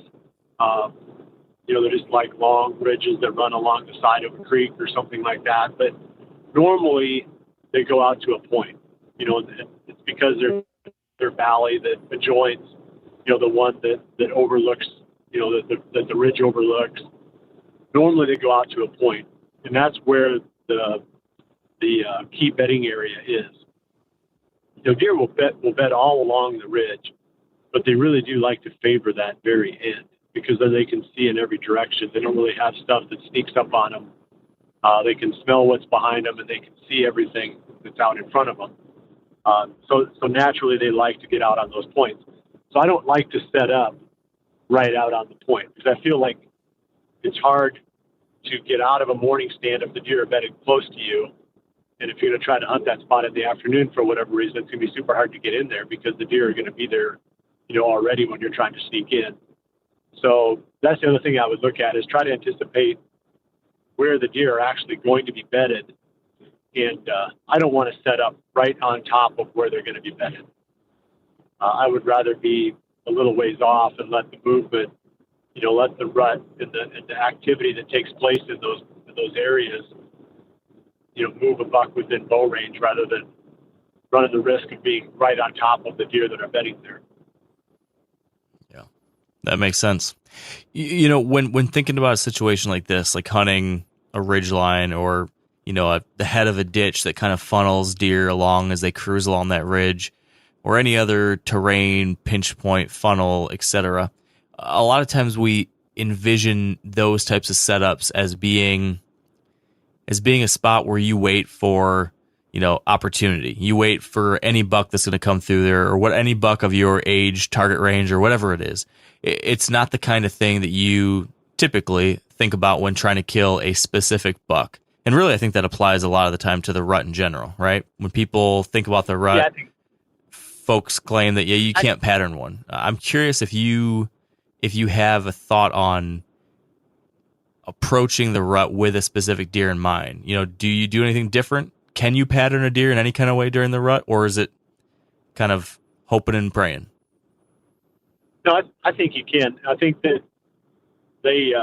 Speaker 4: They're just like long ridges that run along the side of a creek or something like that. But normally they go out to a point. It's because they're valley that adjoins, the one that overlooks, that the ridge overlooks. Normally they go out to a point, and that's where the key bedding area is. Deer will bed all along the ridge, but they really do like to favor that very end, because then they can see in every direction. They don't really have stuff that sneaks up on them. They can smell what's behind them, and they can see everything that's out in front of them. So naturally, they like to get out on those points. So I don't like to set up right out on the point, because I feel like it's hard to get out of a morning stand if the deer are bedded close to you. And if you're going to try to hunt that spot in the afternoon for whatever reason, it's going to be super hard to get in there, because the deer are going to be there, already when you're trying to sneak in. So that's the other thing I would look at, is try to anticipate where the deer are actually going to be bedded. And I don't want to set up right on top of where they're going to be bedded. I would rather be a little ways off and let the movement, let the rut and the activity that takes place in those areas, move a buck within bow range, rather than running the risk of being right on top of the deer that are bedding there.
Speaker 3: Yeah, that makes sense. When thinking about a situation like this, like hunting a ridgeline or the head of a ditch that kind of funnels deer along as they cruise along that ridge, or any other terrain, pinch point, funnel, etc., a lot of times we envision those types of setups as being a spot where you wait for, opportunity. You wait for any buck that's going to come through there, or any buck of your age, target range, or whatever it is. It's not the kind of thing that you typically think about when trying to kill a specific buck. And really, I think that applies a lot of the time to the rut in general, right? When people think about the rut, folks claim that you can't pattern one. I'm curious if you have a thought on approaching the rut with a specific deer in mind. Do you do anything different? Can you pattern a deer in any kind of way during the rut, or is it kind of hoping and praying?
Speaker 4: No, I think you can. I think that they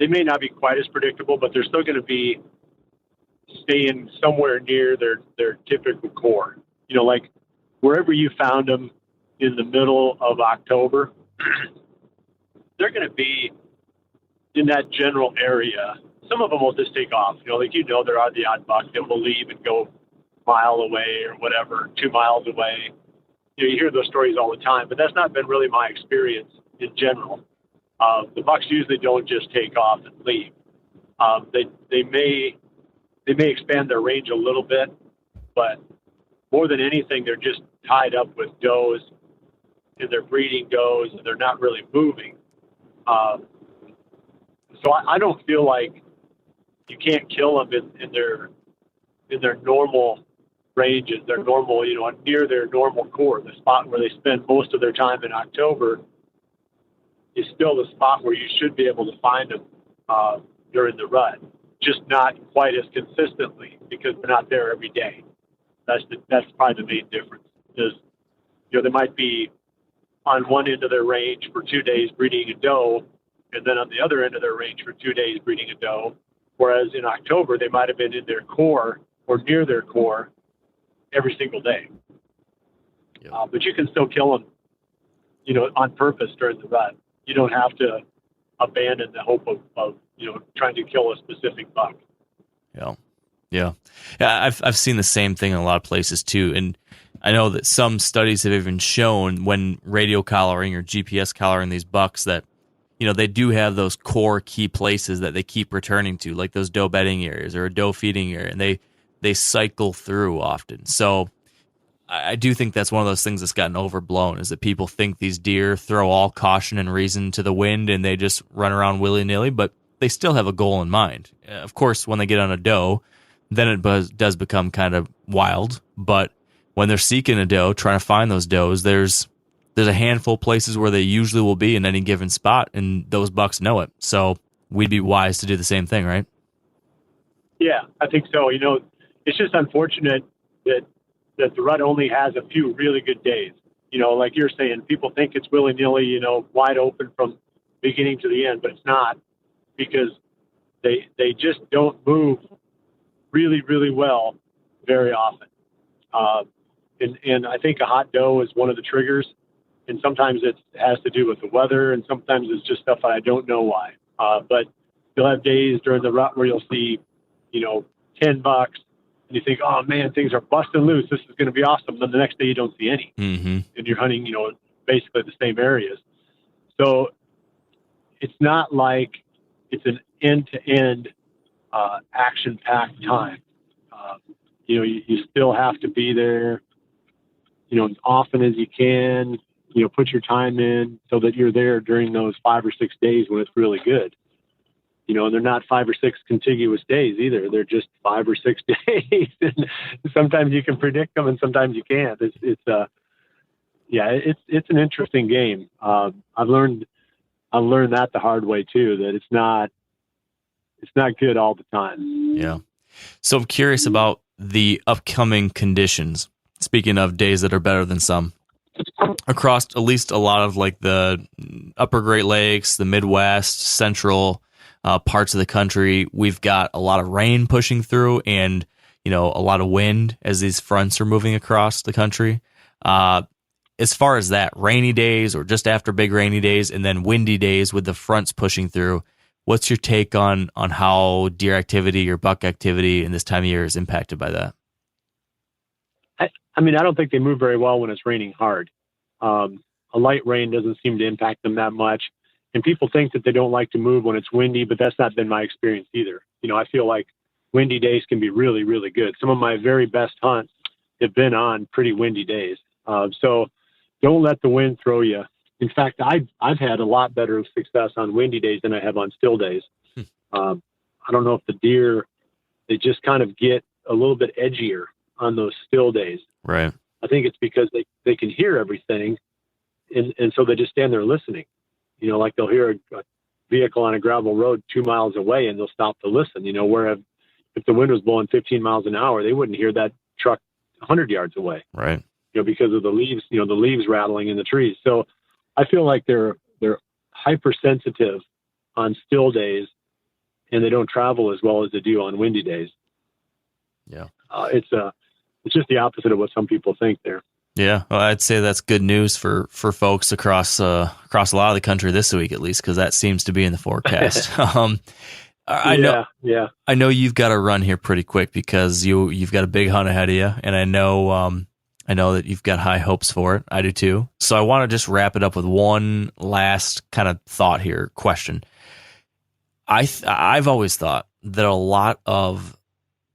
Speaker 4: may not be quite as predictable, but they're still going to be staying somewhere near their typical core. Like wherever you found them in the middle of October, they're going to be in that general area. Some of them will just take off. There are the odd buck that will leave and go a mile away or whatever, 2 miles away. You hear those stories all the time, but that's not been really my experience in general. The bucks usually don't just take off and leave. They may expand their range a little bit, but more than anything, they're just tied up with does, and they're breeding does, and they're not really moving. So I don't feel like you can't kill them in their normal ranges, their normal, near their normal core. The spot where they spend most of their time in October is still the spot where you should be able to find them during the rut, just not quite as consistently because they're not there every day. That's probably the main difference. Is they might be on one end of their range for 2 days breeding a doe, and then on the other end of their range for 2 days breeding a doe. Whereas in October, they might have been in their core or near their core every single day.
Speaker 3: Yep.
Speaker 4: But you can still kill them, on purpose during the rut. You don't have to abandon the hope of trying to kill a specific buck.
Speaker 3: Yeah. I've seen the same thing in a lot of places too, and I know that some studies have even shown when radio collaring or GPS collaring these bucks that they do have those core key places that they keep returning to, like those doe bedding areas or a doe feeding area, and they cycle through often. So I do think that's one of those things that's gotten overblown, is that people think these deer throw all caution and reason to the wind and they just run around willy-nilly, but they still have a goal in mind. Of course, when they get on a doe, then it does become kind of wild, but when they're seeking a doe, trying to find those does, there's a handful of places where they usually will be in any given spot, and those bucks know it. So we'd be wise to do the same thing, right?
Speaker 4: Yeah, I think so. It's just unfortunate that the rut only has a few really good days. Like you're saying, people think it's willy-nilly, wide open from beginning to the end, but it's not, because they just don't move really, really well very often. And I think a hot doe is one of the triggers. And sometimes it has to do with the weather, and sometimes it's just stuff I don't know why. But you'll have days during the rut where you'll see, 10 bucks, and you think, oh man, things are busting loose. This is going to be awesome. Then the next day you don't see any,
Speaker 3: mm-hmm.
Speaker 4: and you're hunting, basically the same areas. So it's not like it's an end-to-end action-packed time. You still have to be there, as often as you can. Put your time in so that you're there during those 5 or 6 days when it's really good. And they're not 5 or 6 contiguous days either. They're just 5 or 6 days. And sometimes you can predict them and sometimes you can't. It's an interesting game. I've learned that the hard way too, that it's not good all the time.
Speaker 3: Yeah. So I'm curious about the upcoming conditions. Speaking of days that are better than some, across at least a lot of like the upper Great Lakes, the Midwest, central parts of the country, we've got a lot of rain pushing through and, a lot of wind as these fronts are moving across the country. As far as that, rainy days or just after big rainy days and then windy days with the fronts pushing through, what's your take on how deer activity or buck activity in this time of year is impacted by that?
Speaker 4: I don't think they move very well when it's raining hard. A light rain doesn't seem to impact them that much. And people think that they don't like to move when it's windy, but that's not been my experience either. I feel like windy days can be really, really good. Some of my very best hunts have been on pretty windy days. So don't let the wind throw you. In fact, I've had a lot better success on windy days than I have on still days. I don't know if the deer, they just kind of get a little bit edgier on those still days.
Speaker 3: Right.
Speaker 4: I think it's because they can hear everything, and so they just stand there listening. You know, like they'll hear a vehicle on a gravel road 2 miles away, and they'll stop to listen. You know, where if the wind was blowing 15 miles an hour, they wouldn't hear that truck 100 yards away.
Speaker 3: Right.
Speaker 4: You know, because of the leaves, you know, the leaves rattling in the trees. So I feel like they're hypersensitive on still days, and they don't travel as well as they do on windy days.
Speaker 3: Yeah.
Speaker 4: It's just the opposite of what some people think there.
Speaker 3: Yeah, well, I'd say that's good news for folks across a lot of the country this week, at least, because that seems to be in the forecast. I know you've got to run here pretty quick because you've got a big hunt ahead of you, and I know that you've got high hopes for it. I do too. So I want to just wrap it up with one last kind of thought here, question. I've always thought that a lot of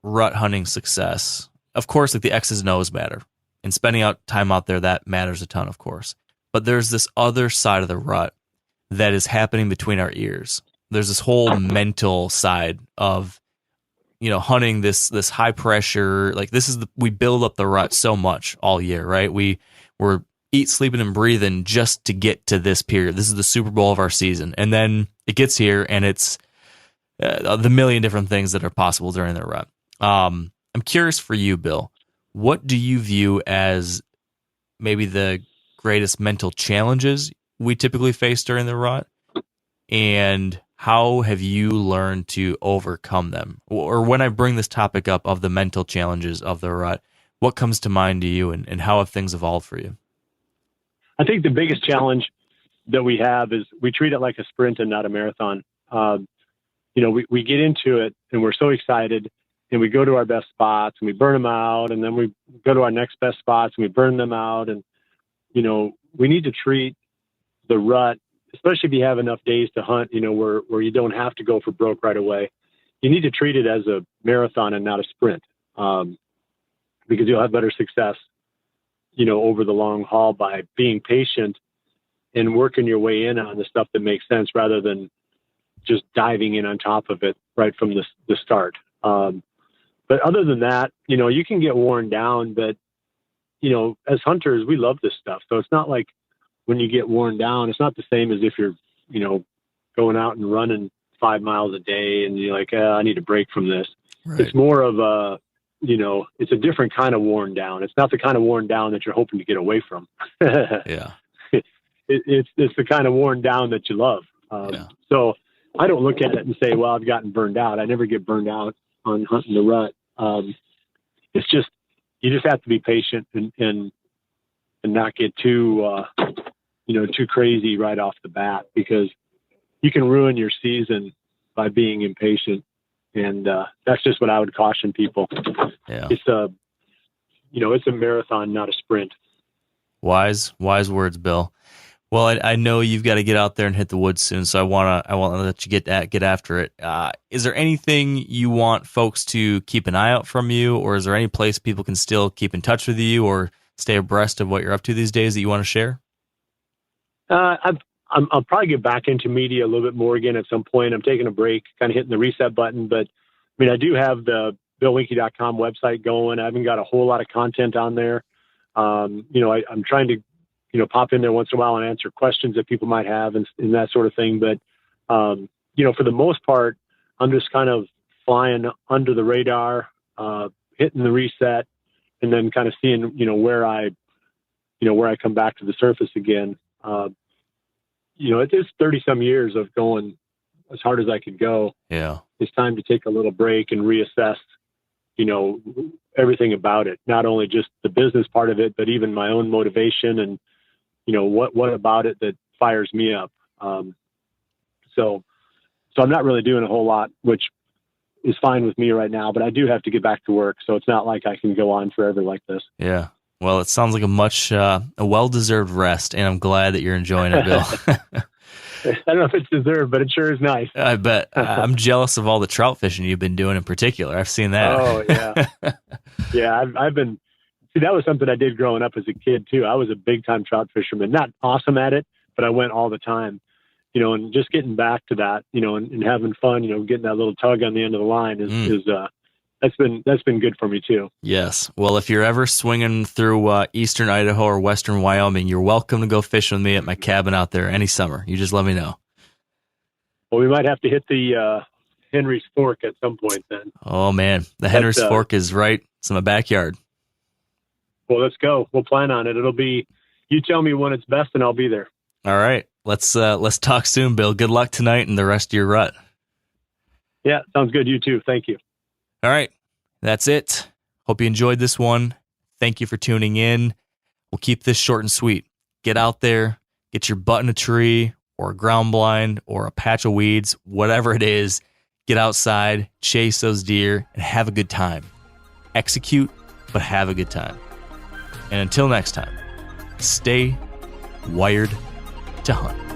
Speaker 3: rut hunting success, of course, like the X's and O's matter. And spending out time out there, that matters a ton, of course. But there's this other side of the rut that is happening between our ears. There's this whole mental side of, you know, hunting this high pressure. Like we build up the rut so much all year, right? We're eat, sleeping, and breathing just to get to this period. This is the Super Bowl of our season. And then it gets here, and it's the million different things that are possible during the rut. I'm curious for you, Bill. What do you view as maybe the greatest mental challenges we typically face during the rut? And how have you learned to overcome them? Or when I bring this topic up of the mental challenges of the rut, what comes to mind to you, and how have things evolved for you?
Speaker 4: I think the biggest challenge that we have is we treat it like a sprint and not a marathon. You know, we get into it and we're so excited, and we go to our best spots and we burn them out, and then we go to our next best spots and we burn them out. And, you know, we need to treat the rut, especially if you have enough days to hunt, you know, where you don't have to go for broke right away. You need to treat it as a marathon and not a sprint, because you'll have better success, you know, over the long haul by being patient and working your way in on the stuff that makes sense rather than just diving in on top of it right from the start. But other than that, you know, you can get worn down, but, you know, as hunters, we love this stuff. So it's not like when you get worn down, it's not the same as if you're, you know, going out and running 5 miles a day and you're like, I need a break from this. Right. It's more of a, you know, it's a different kind of worn down. It's not the kind of worn down that you're hoping to get away from.
Speaker 3: Yeah.
Speaker 4: It's the kind of worn down that you love. So I don't look at it and say, well, I've gotten burned out. I never get burned out on hunting the rut. It's just, you just have to be patient and not get too, you know, too crazy right off the bat, because you can ruin your season by being impatient. And that's just what I would caution people.
Speaker 3: Yeah.
Speaker 4: It's it's a marathon, not a sprint.
Speaker 3: Wise words, Bill. Well, I know you've got to get out there and hit the woods soon, so I want to let you get after it. Is there anything you want folks to keep an eye out from you, or is there any place people can still keep in touch with you or stay abreast of what you're up to these days that you want to share?
Speaker 4: I'll probably get back into media a little bit more again at some point. I'm taking a break, kind of hitting the reset button, but I mean, I do have the billwinke.com website going. I haven't got a whole lot of content on there. You know, I'm trying to, you know, pop in there once in a while and answer questions that people might have and that sort of thing. But, you know, for the most part, I'm just kind of flying under the radar, hitting the reset, and then kind of seeing, you know, where I come back to the surface again. You know, it is 30 some years of going as hard as I could go.
Speaker 3: Yeah. It's
Speaker 4: time to take a little break and reassess, you know, everything about it, not only just the business part of it, but even my own motivation and, you know, what about it that fires me up. So I'm not really doing a whole lot, which is fine with me right now, but I do have to get back to work. So it's not like I can go on forever like this.
Speaker 3: Yeah. Well, it sounds like a well-deserved rest, and I'm glad that you're enjoying it, Bill.
Speaker 4: I don't know if it's deserved, but it sure is nice.
Speaker 3: I bet. I'm jealous of all the trout fishing you've been doing in particular. I've seen that.
Speaker 4: Oh, yeah. Yeah, I've been... See, that was something I did growing up as a kid, too. I was a big-time trout fisherman. Not awesome at it, but I went all the time. You know, and just getting back to that, you know, and having fun, you know, getting that little tug on the end of the line is that's been good for me too.
Speaker 3: Yes. Well, if you're ever swinging through eastern Idaho or western Wyoming, you're welcome to go fish with me at my cabin out there any summer. You just let me know.
Speaker 4: Well, we might have to hit the Henry's Fork at some point then.
Speaker 3: Oh, man. The Henry's Fork is right. It's in my backyard.
Speaker 4: Well, let's go. We'll plan on it. It'll be, you tell me when it's best and I'll be there.
Speaker 3: All right. Let's talk soon, Bill. Good luck tonight and the rest of your rut.
Speaker 4: Yeah, sounds good. You too. Thank you.
Speaker 3: All right. That's it. Hope you enjoyed this one. Thank you for tuning in. We'll keep this short and sweet. Get out there, get your butt in a tree or a ground blind or a patch of weeds, whatever it is. Get outside, chase those deer, and have a good time. Execute, but have a good time. And until next time, stay wired to hunt.